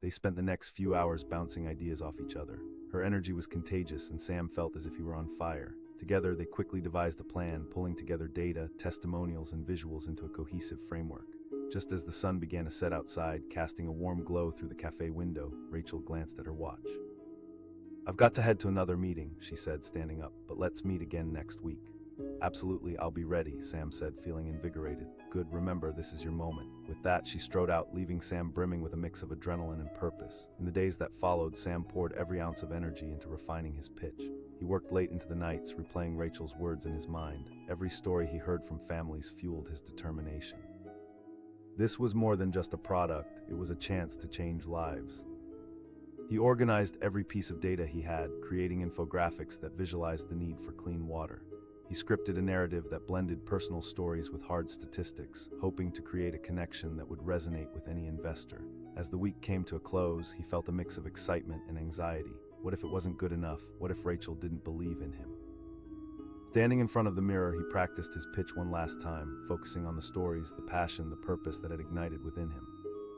They spent the next few hours bouncing ideas off each other. Her energy was contagious, and Sam felt as if he were on fire. Together, they quickly devised a plan, pulling together data, testimonials, and visuals into a cohesive framework. Just as the sun began to set outside, casting a warm glow through the cafe window, Rachel glanced at her watch. "I've got to head to another meeting," she said, standing up, "but let's meet again next week." "Absolutely, I'll be ready," Sam said, feeling invigorated. "Good, remember, this is your moment." With that, she strode out, leaving Sam brimming with a mix of adrenaline and purpose. In the days that followed, Sam poured every ounce of energy into refining his pitch. He worked late into the nights, replaying Rachel's words in his mind. Every story he heard from families fueled his determination. This was more than just a product, it was a chance to change lives. He organized every piece of data he had, creating infographics that visualized the need for clean water. He scripted a narrative that blended personal stories with hard statistics, hoping to create a connection that would resonate with any investor. As the week came to a close, he felt a mix of excitement and anxiety. What if it wasn't good enough? What if Rachel didn't believe in him? Standing in front of the mirror, he practiced his pitch one last time, focusing on the stories, the passion, the purpose that had ignited within him.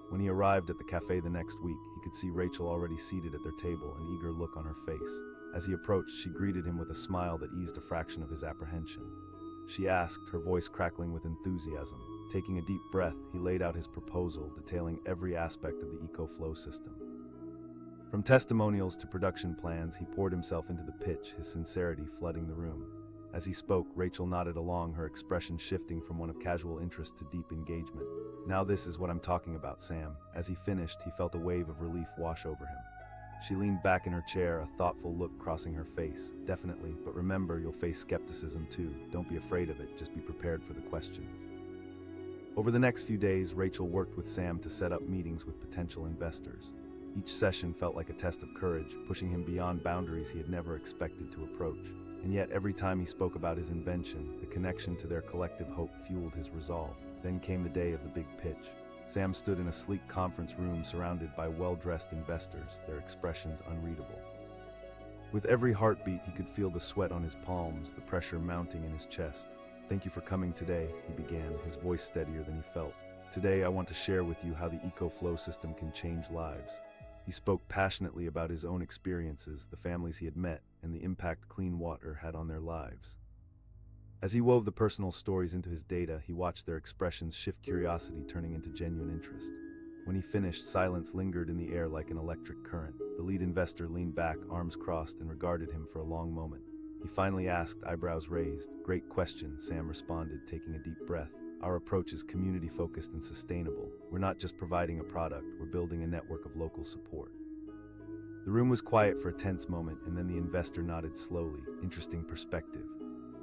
When he arrived at the cafe the next week, he could see Rachel already seated at their table, an eager look on her face. As he approached, she greeted him with a smile that eased a fraction of his apprehension. She asked, her voice crackling with enthusiasm. Taking a deep breath, he laid out his proposal, detailing every aspect of the EcoFlow system. From testimonials to production plans, he poured himself into the pitch, his sincerity flooding the room. As he spoke, Rachel nodded along, her expression shifting from one of casual interest to deep engagement. "Now this is what I'm talking about, Sam." As he finished, he felt a wave of relief wash over him. She leaned back in her chair, a thoughtful look crossing her face. "Definitely, but remember, you'll face skepticism too. Don't be afraid of it, just be prepared for the questions." Over the next few days, Rachel worked with Sam to set up meetings with potential investors. Each session felt like a test of courage, pushing him beyond boundaries he had never expected to approach. And yet, every time he spoke about his invention, the connection to their collective hope fueled his resolve. Then came the day of the big pitch. Sam stood in a sleek conference room surrounded by well-dressed investors, their expressions unreadable. With every heartbeat, he could feel the sweat on his palms, the pressure mounting in his chest. "Thank you for coming today," he began, his voice steadier than he felt. "Today, I want to share with you how the EcoFlow system can change lives." He spoke passionately about his own experiences, the families he had met, and the impact clean water had on their lives. As he wove the personal stories into his data, he watched their expressions shift, curiosity turning into genuine interest. When he finished, silence lingered in the air like an electric current. The lead investor leaned back, arms crossed, and regarded him for a long moment. He finally asked, eyebrows raised. "Great question," Sam responded, taking a deep breath. "Our approach is community-focused and sustainable. We're not just providing a product, we're building a network of local support." The room was quiet for a tense moment, and then the investor nodded slowly. Interesting perspective.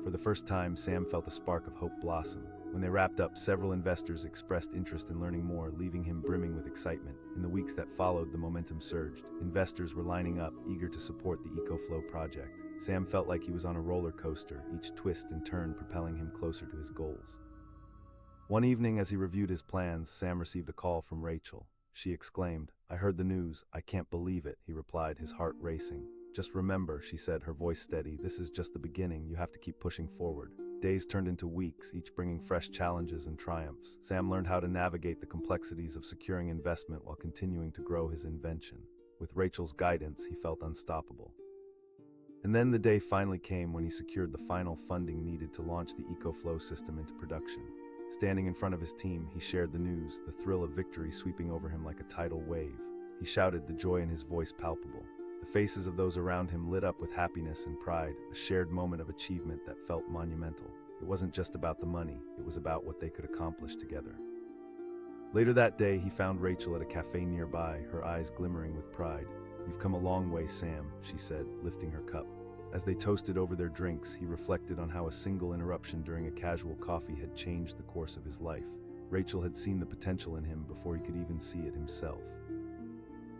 For the first time, Sam felt a spark of hope blossom. When they wrapped up, several investors expressed interest in learning more, leaving him brimming with excitement. In the weeks that followed, the momentum surged. Investors were lining up, eager to support the EcoFlow project. Sam felt like he was on a roller coaster, each twist and turn propelling him closer to his goals. One evening, as he reviewed his plans, Sam received a call from Rachel. She exclaimed, "I heard the news. I can't believe it," he replied, his heart racing. "Just remember," she said, her voice steady, "this is just the beginning. You have to keep pushing forward." Days turned into weeks, each bringing fresh challenges and triumphs. Sam learned how to navigate the complexities of securing investment while continuing to grow his invention. With Rachel's guidance, he felt unstoppable. And then the day finally came when he secured the final funding needed to launch the EcoFlow system into production. Standing in front of his team, he shared the news, the thrill of victory sweeping over him like a tidal wave. He shouted, the joy in his voice palpable. The faces of those around him lit up with happiness and pride, a shared moment of achievement that felt monumental. It wasn't just about the money, it was about what they could accomplish together. Later that day, he found Rachel at a café nearby, her eyes glimmering with pride. "You've come a long way, Sam," she said, lifting her cup. As they toasted over their drinks, he reflected on how a single interruption during a casual coffee had changed the course of his life. Rachel had seen the potential in him before he could even see it himself.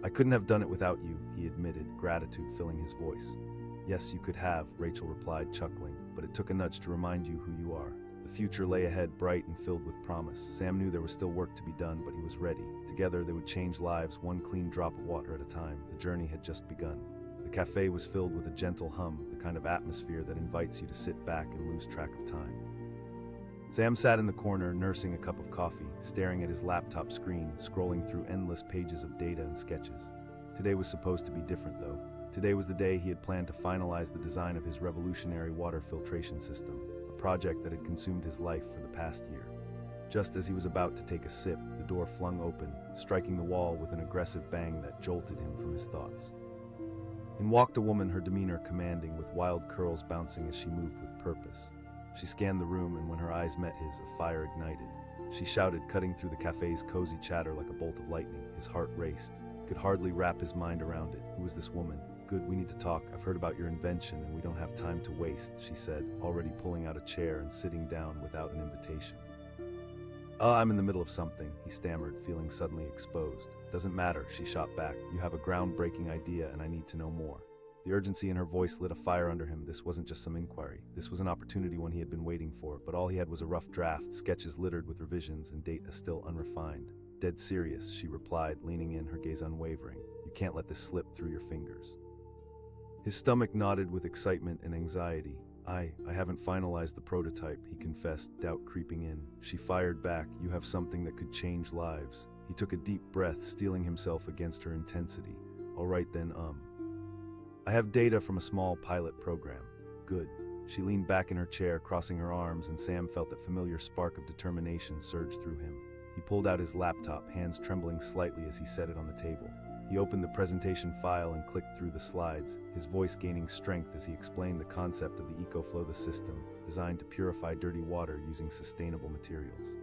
"I couldn't have done it without you," he admitted, gratitude filling his voice. "Yes, you could have," Rachel replied, chuckling, "but it took a nudge to remind you who you are." The future lay ahead, bright and filled with promise. Sam knew there was still work to be done, but he was ready. Together, they would change lives, one clean drop of water at a time. The journey had just begun. The cafe was filled with a gentle hum, the kind of atmosphere that invites you to sit back and lose track of time. Sam sat in the corner, nursing a cup of coffee, staring at his laptop screen, scrolling through endless pages of data and sketches. Today was supposed to be different, though. Today was the day he had planned to finalize the design of his revolutionary water filtration system, a project that had consumed his life for the past year. Just as he was about to take a sip, the door flung open, striking the wall with an aggressive bang that jolted him from his thoughts. In walked a woman, her demeanor commanding, with wild curls bouncing as she moved with purpose. She scanned the room, and when her eyes met his, a fire ignited. She shouted, cutting through the cafe's cozy chatter like a bolt of lightning. His heart raced. He could hardly wrap his mind around it. Who was this woman? "Good, we need to talk. I've heard about your invention, and we don't have time to waste," she said, already pulling out a chair and sitting down without an invitation. I'm in the middle of something," he stammered, feeling suddenly exposed. "Doesn't matter," she shot back. "You have a groundbreaking idea, and I need to know more." The urgency in her voice lit a fire under him. This wasn't just some inquiry. This was an opportunity one he had been waiting for, but all he had was a rough draft, sketches littered with revisions, and data still unrefined. "Dead serious," she replied, leaning in, her gaze unwavering. "You can't let this slip through your fingers." His stomach knotted with excitement and anxiety. I haven't finalized the prototype," he confessed, doubt creeping in. She fired back, "You have something that could change lives." He took a deep breath, steeling himself against her intensity. "All right then, I have data from a small pilot program." "Good." She leaned back in her chair, crossing her arms, and Sam felt that familiar spark of determination surge through him. He pulled out his laptop, hands trembling slightly as he set it on the table. He opened the presentation file and clicked through the slides, his voice gaining strength as he explained the concept of the EcoFlow, the system designed to purify dirty water using sustainable materials.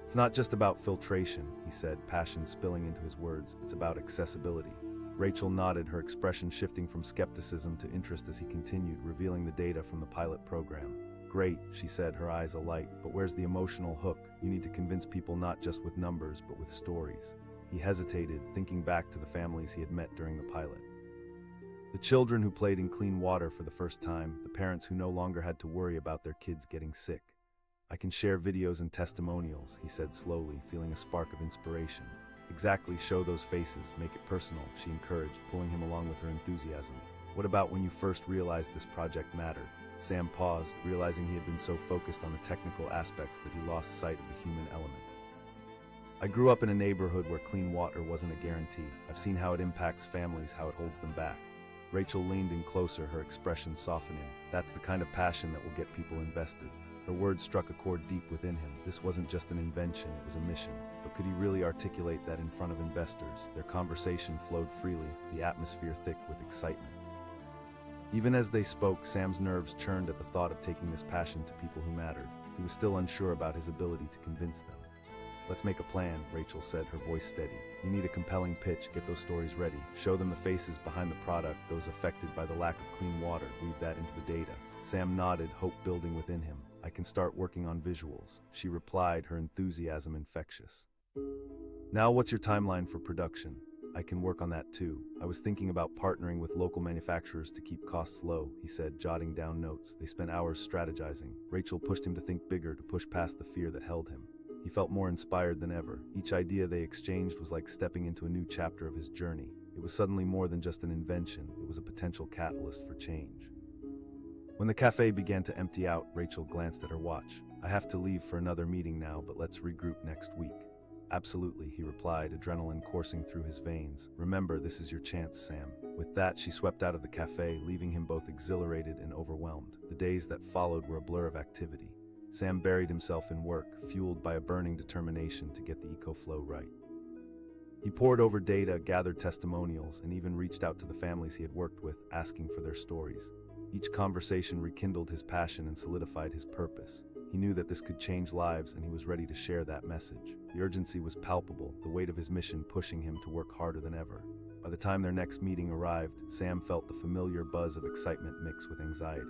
"It's not just about filtration," he said, passion spilling into his words. "It's about accessibility." Rachel nodded, her expression shifting from skepticism to interest as he continued, revealing the data from the pilot program. "Great," she said, her eyes alight, "but where's the emotional hook? You need to convince people not just with numbers, but with stories." He hesitated, thinking back to the families he had met during the pilot. The children who played in clean water for the first time, the parents who no longer had to worry about their kids getting sick. "I can share videos and testimonials," he said slowly, feeling a spark of inspiration. "Exactly, show those faces, make it personal," she encouraged, pulling him along with her enthusiasm. "What about when you first realized this project mattered?" Sam paused, realizing he had been so focused on the technical aspects that he lost sight of the human element. "I grew up in a neighborhood where clean water wasn't a guarantee. I've seen how it impacts families, how it holds them back." Rachel leaned in closer, her expression softening. "That's the kind of passion that will get people invested." Her words struck a chord deep within him. This wasn't just an invention, it was a mission. But could he really articulate that in front of investors? Their conversation flowed freely, the atmosphere thick with excitement. Even as they spoke, Sam's nerves churned at the thought of taking this passion to people who mattered. He was still unsure about his ability to convince them. "Let's make a plan," Rachel said, her voice steady. "You need a compelling pitch, get those stories ready. Show them the faces behind the product, those affected by the lack of clean water. Weave that into the data." Sam nodded, hope building within him. "I can start working on visuals," she replied, her enthusiasm infectious. "Now what's your timeline for production?" "I can work on that too. I was thinking about partnering with local manufacturers to keep costs low," he said, jotting down notes. They spent hours strategizing. Rachel pushed him to think bigger, to push past the fear that held him. He felt more inspired than ever. Each idea they exchanged was like stepping into a new chapter of his journey. It was suddenly more than just an invention, it was a potential catalyst for change. When the cafe began to empty out, Rachel glanced at her watch. "I have to leave for another meeting now, but let's regroup next week." Absolutely, he replied, adrenaline coursing through his veins. Remember, this is your chance, Sam. With that, she swept out of the cafe, leaving him both exhilarated and overwhelmed. The days that followed were a blur of activity. Sam buried himself in work, fueled by a burning determination to get the EcoFlow right. He pored over data, gathered testimonials, and even reached out to the families he had worked with, asking for their stories. Each conversation rekindled his passion and solidified his purpose. He knew that this could change lives, and he was ready to share that message. The urgency was palpable, the weight of his mission pushing him to work harder than ever. By the time their next meeting arrived, Sam felt the familiar buzz of excitement mixed with anxiety.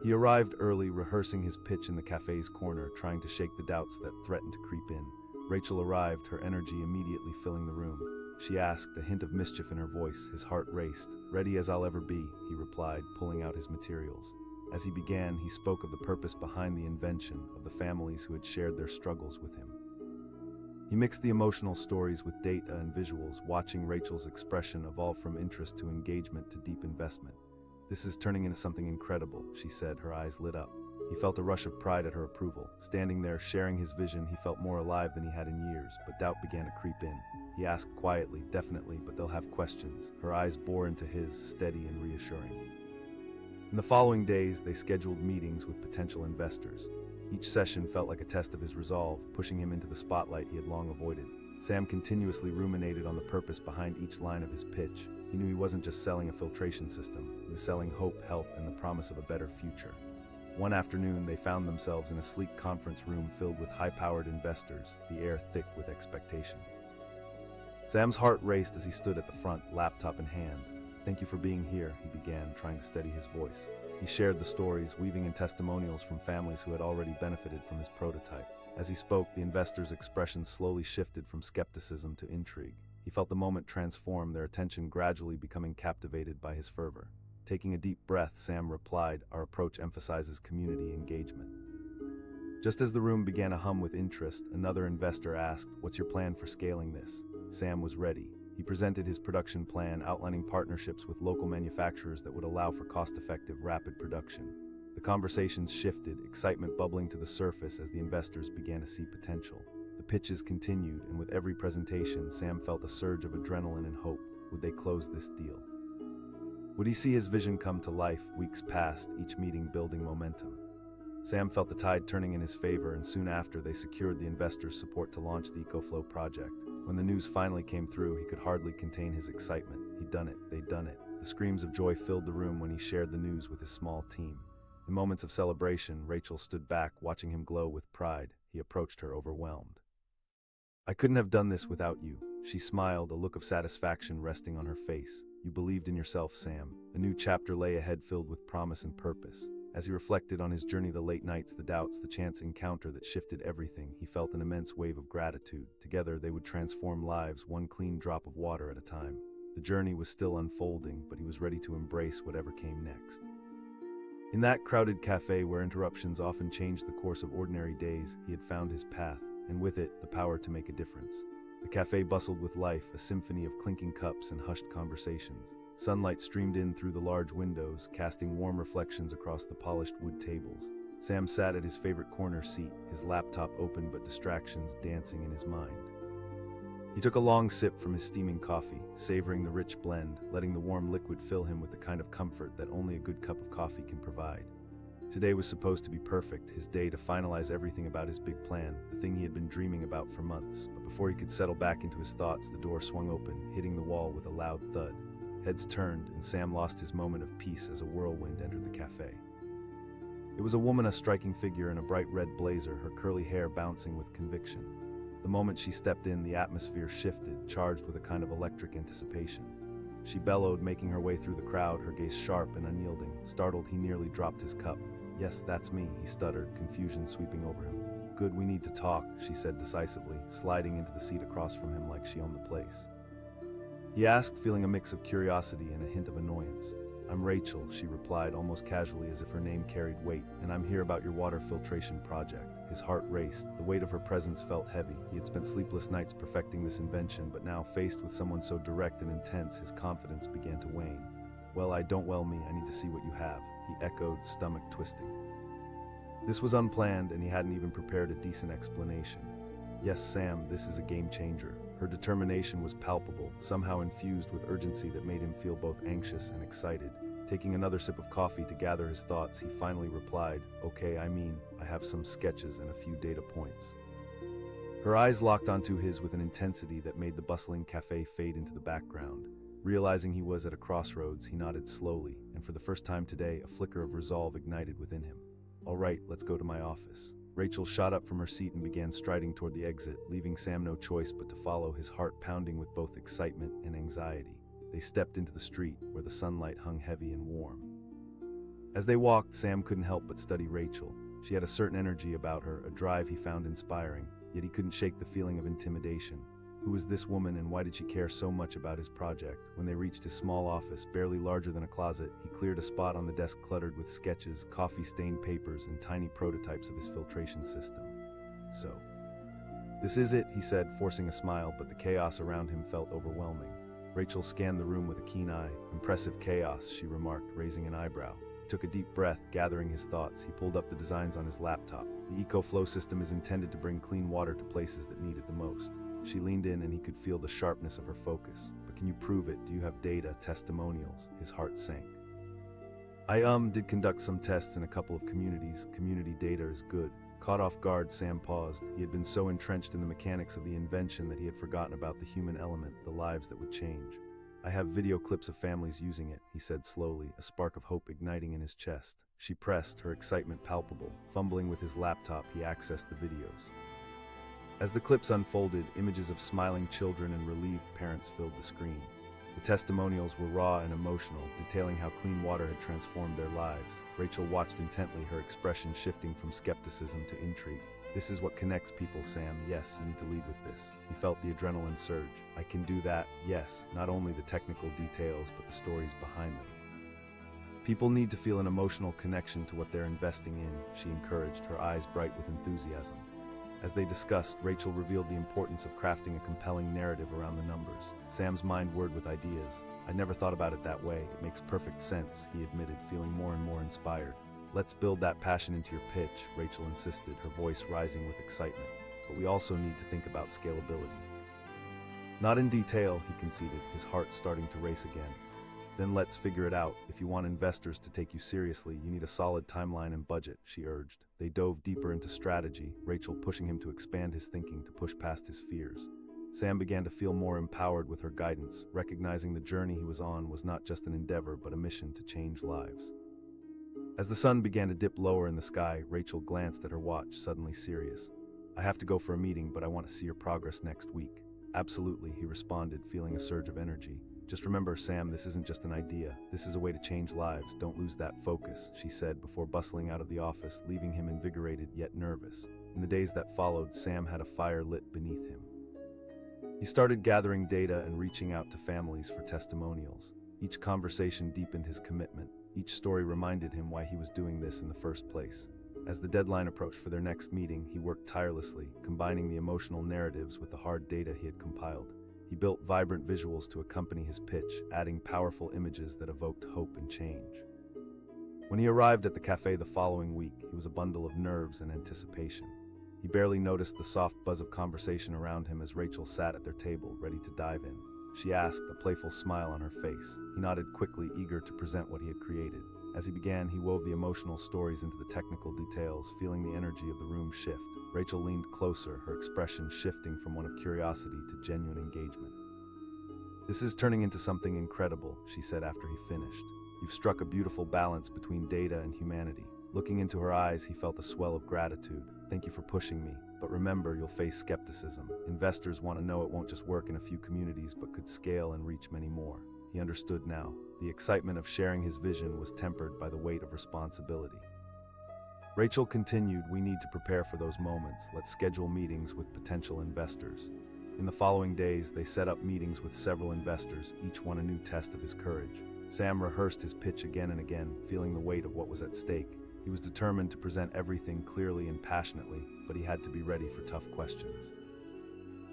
He arrived early, rehearsing his pitch in the cafe's corner, trying to shake the doubts that threatened to creep in. Rachel arrived, her energy immediately filling the room. She asked, a hint of mischief in her voice. His heart raced. "Ready as I'll ever be," he replied, pulling out his materials. As he began, he spoke of the purpose behind the invention, of the families who had shared their struggles with him. He mixed the emotional stories with data and visuals, watching Rachel's expression evolve from interest to engagement to deep investment. "This is turning into something incredible," she said, her eyes lit up. He felt a rush of pride at her approval. Standing there, sharing his vision, he felt more alive than he had in years, but doubt began to creep in. He asked quietly, "Definitely, but they'll have questions." Her eyes bore into his, steady and reassuring. In the following days, they scheduled meetings with potential investors. Each session felt like a test of his resolve, pushing him into the spotlight he had long avoided. Sam continuously ruminated on the purpose behind each line of his pitch. He knew he wasn't just selling a filtration system, he was selling hope, health, and the promise of a better future. One afternoon, they found themselves in a sleek conference room filled with high-powered investors, the air thick with expectations. Sam's heart raced as he stood at the front, laptop in hand. "Thank you for being here," he began, trying to steady his voice. He shared the stories, weaving in testimonials from families who had already benefited from his prototype. As he spoke, the investors' expressions slowly shifted from skepticism to intrigue. He felt the moment transform, their attention gradually becoming captivated by his fervor. Taking a deep breath, Sam replied, "Our approach emphasizes community engagement." Just as the room began to hum with interest, another investor asked, "What's your plan for scaling this?" Sam was ready. He presented his production plan, outlining partnerships with local manufacturers that would allow for cost-effective, rapid production. The conversations shifted, excitement bubbling to the surface as the investors began to see potential. The pitches continued, and with every presentation, Sam felt a surge of adrenaline and hope. Would they close this deal? Would he see his vision come to life? Weeks passed, each meeting building momentum. Sam felt the tide turning in his favor, and soon after, they secured the investors' support to launch the EcoFlow project. When the news finally came through, he could hardly contain his excitement. He'd done it, they'd done it. The screams of joy filled the room when he shared the news with his small team. In moments of celebration, Rachel stood back, watching him glow with pride. He approached her, overwhelmed. "I couldn't have done this without you." She smiled, a look of satisfaction resting on her face. "You believed in yourself, Sam." A new chapter lay ahead, filled with promise and purpose. As he reflected on his journey, the late nights, the doubts, the chance encounter that shifted everything, he felt an immense wave of gratitude. Together, they would transform lives, one clean drop of water at a time. The journey was still unfolding, but he was ready to embrace whatever came next. In that crowded cafe where interruptions often changed the course of ordinary days, he had found his path, and with it, the power to make a difference. The cafe bustled with life, a symphony of clinking cups and hushed conversations. Sunlight streamed in through the large windows, casting warm reflections across the polished wood tables. Sam sat at his favorite corner seat, his laptop open but distractions dancing in his mind. He took a long sip from his steaming coffee, savoring the rich blend, letting the warm liquid fill him with the kind of comfort that only a good cup of coffee can provide. Today was supposed to be perfect, his day to finalize everything about his big plan, the thing he had been dreaming about for months. But before he could settle back into his thoughts, the door swung open, hitting the wall with a loud thud. Heads turned, and Sam lost his moment of peace as a whirlwind entered the cafe. It was a woman, a striking figure in a bright red blazer, her curly hair bouncing with conviction. The moment she stepped in, the atmosphere shifted, charged with a kind of electric anticipation. She bellowed, making her way through the crowd, her gaze sharp and unyielding. Startled, he nearly dropped his cup. "Yes, that's me," he stuttered, confusion sweeping over him. "Good, we need to talk," she said decisively, sliding into the seat across from him like she owned the place. He asked, feeling a mix of curiosity and a hint of annoyance. "I'm Rachel," she replied, almost casually as if her name carried weight, "and I'm here about your water filtration project." His heart raced. The weight of her presence felt heavy. He had spent sleepless nights perfecting this invention, but now, faced with someone so direct and intense, his confidence began to wane. "Well, I need to see what you have," he echoed, stomach twisting. This was unplanned, and he hadn't even prepared a decent explanation. Yes, Sam, this is a game changer. Her determination was palpable, somehow infused with urgency that made him feel both anxious and excited. Taking another sip of coffee to gather his thoughts, he finally replied, "Okay, I have some sketches and a few data points." Her eyes locked onto his with an intensity that made the bustling cafe fade into the background. Realizing he was at a crossroads, he nodded slowly, and for the first time today, a flicker of resolve ignited within him. "All right, let's go to my office." Rachel shot up from her seat and began striding toward the exit, leaving Sam no choice but to follow, his heart pounding with both excitement and anxiety. They stepped into the street, where the sunlight hung heavy and warm. As they walked, Sam couldn't help but study Rachel. She had a certain energy about her, a drive he found inspiring, yet he couldn't shake the feeling of intimidation. Who was this woman, and why did she care so much about his project? When they reached his small office, barely larger than a closet, he cleared a spot on the desk cluttered with sketches, coffee-stained papers, and tiny prototypes of his filtration system. "So, this is it," he said, forcing a smile, but the chaos around him felt overwhelming. Rachel scanned the room with a keen eye. "Impressive chaos," she remarked, raising an eyebrow. He took a deep breath, gathering his thoughts. He pulled up the designs on his laptop. The EcoFlow system is intended to bring clean water to places that need it the most. She leaned in and he could feel the sharpness of her focus. "But can you prove it? Do you have data, testimonials?" His heart sank. I did conduct some tests in a couple of communities. Community data is good." Caught off guard, Sam paused. He had been so entrenched in the mechanics of the invention that he had forgotten about the human element, the lives that would change. "I have video clips of families using it," he said slowly, a spark of hope igniting in his chest. She pressed, her excitement palpable. Fumbling with his laptop, he accessed the videos. As the clips unfolded, images of smiling children and relieved parents filled the screen. The testimonials were raw and emotional, detailing how clean water had transformed their lives. Rachel watched intently, her expression shifting from skepticism to intrigue. "This is what connects people, Sam. Yes, you need to lead with this." He felt the adrenaline surge. "I can do that, yes. Not only the technical details, but the stories behind them." "People need to feel an emotional connection to what they're investing in," she encouraged, her eyes bright with enthusiasm. As they discussed, Rachel revealed the importance of crafting a compelling narrative around the numbers. Sam's mind whirred with ideas. "I never thought about it that way. It makes perfect sense," he admitted, feeling more and more inspired. "Let's build that passion into your pitch," Rachel insisted, her voice rising with excitement. "But we also need to think about scalability." "Not in detail," he conceded, his heart starting to race again. "Then let's figure it out. If you want investors to take you seriously, you need a solid timeline and budget," she urged. They dove deeper into strategy, Rachel pushing him to expand his thinking, to push past his fears. Sam began to feel more empowered with her guidance, recognizing the journey he was on was not just an endeavor but a mission to change lives. As the sun began to dip lower in the sky, Rachel glanced at her watch, suddenly serious. "I have to go for a meeting, but I want to see your progress next week." "Absolutely," he responded, feeling a surge of energy. "Just remember, Sam, this isn't just an idea. This is a way to change lives. Don't lose that focus," she said before bustling out of the office, leaving him invigorated yet nervous. In the days that followed, Sam had a fire lit beneath him. He started gathering data and reaching out to families for testimonials. Each conversation deepened his commitment. Each story reminded him why he was doing this in the first place. As the deadline approached for their next meeting, he worked tirelessly, combining the emotional narratives with the hard data he had compiled. He built vibrant visuals to accompany his pitch, adding powerful images that evoked hope and change. When he arrived at the cafe the following week, he was a bundle of nerves and anticipation. He barely noticed the soft buzz of conversation around him as Rachel sat at their table, ready to dive in. She asked, a playful smile on her face. He nodded quickly, eager to present what he had created. As he began, he wove the emotional stories into the technical details, feeling the energy of the room shift. Rachel leaned closer, her expression shifting from one of curiosity to genuine engagement. "This is turning into something incredible," she said after he finished. "You've struck a beautiful balance between data and humanity." Looking into her eyes, he felt a swell of gratitude. "Thank you for pushing me. But remember, you'll face skepticism. Investors want to know it won't just work in a few communities, but could scale and reach many more." He understood now. The excitement of sharing his vision was tempered by the weight of responsibility. Rachel continued, "We need to prepare for those moments. Let's schedule meetings with potential investors." In the following days, they set up meetings with several investors, each one a new test of his courage. Sam rehearsed his pitch again and again, feeling the weight of what was at stake. He was determined to present everything clearly and passionately, but he had to be ready for tough questions.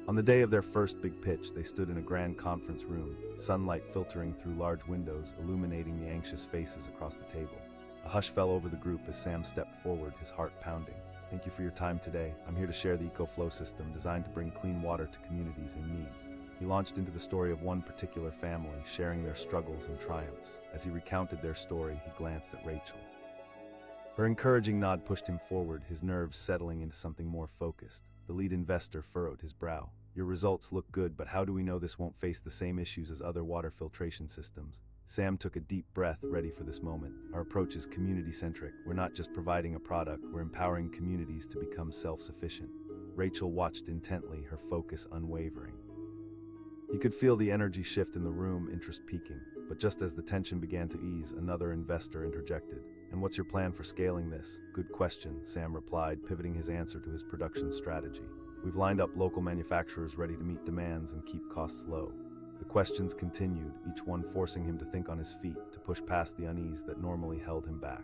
On the day of their first big pitch, they stood in a grand conference room, sunlight filtering through large windows, illuminating the anxious faces across the table. A hush fell over the group as Sam stepped forward, his heart pounding. Thank you for your time today. I'm here to share the EcoFlow system designed to bring clean water to communities in need. He launched into the story of one particular family, sharing their struggles and triumphs. As he recounted their story, he glanced at Rachel. Her encouraging nod pushed him forward, his nerves settling into something more focused. The lead investor furrowed his brow. Your results look good, but how do we know this won't face the same issues as other water filtration systems? Sam took a deep breath, ready for this moment. Our approach is community-centric. We're not just providing a product, we're empowering communities to become self-sufficient. Rachel watched intently, her focus unwavering. He could feel the energy shift in the room, interest peaking. But just as the tension began to ease, another investor interjected. And what's your plan for scaling this? Good question, Sam replied, pivoting his answer to his production strategy. We've lined up local manufacturers ready to meet demands and keep costs low. The questions continued, each one forcing him to think on his feet, to push past the unease that normally held him back.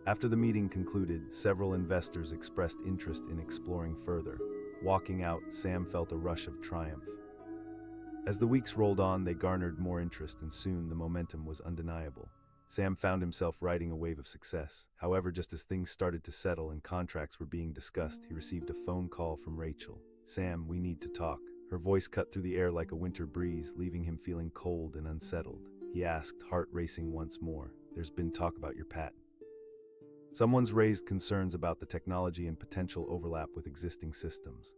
After the meeting concluded, several investors expressed interest in exploring further. Walking out, Sam felt a rush of triumph. As the weeks rolled on, they garnered more interest, and soon the momentum was undeniable. Sam found himself riding a wave of success. However, just as things started to settle and contracts were being discussed, he received a phone call from Rachel. Sam, we need to talk. Her voice cut through the air like a winter breeze, leaving him feeling cold and unsettled. He asked, heart racing once more, there's been talk about your patent. Someone's raised concerns about the technology and potential overlap with existing systems.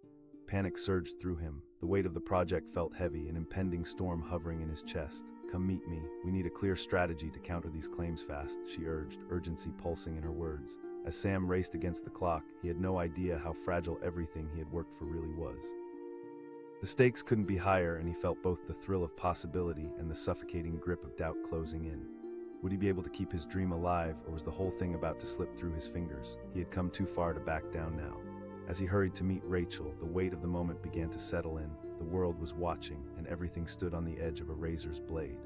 Panic surged through him. The weight of the project felt heavy, an impending storm hovering in his chest. Come meet me. We need a clear strategy to counter these claims fast, she urged, urgency pulsing in her words. As Sam raced against the clock, he had no idea how fragile everything he had worked for really was. The stakes couldn't be higher, and he felt both the thrill of possibility and the suffocating grip of doubt closing in. Would he be able to keep his dream alive, or was the whole thing about to slip through his fingers? He had come too far to back down now. As he hurried to meet Rachel, the weight of the moment began to settle in. The world was watching, and everything stood on the edge of a razor's blade.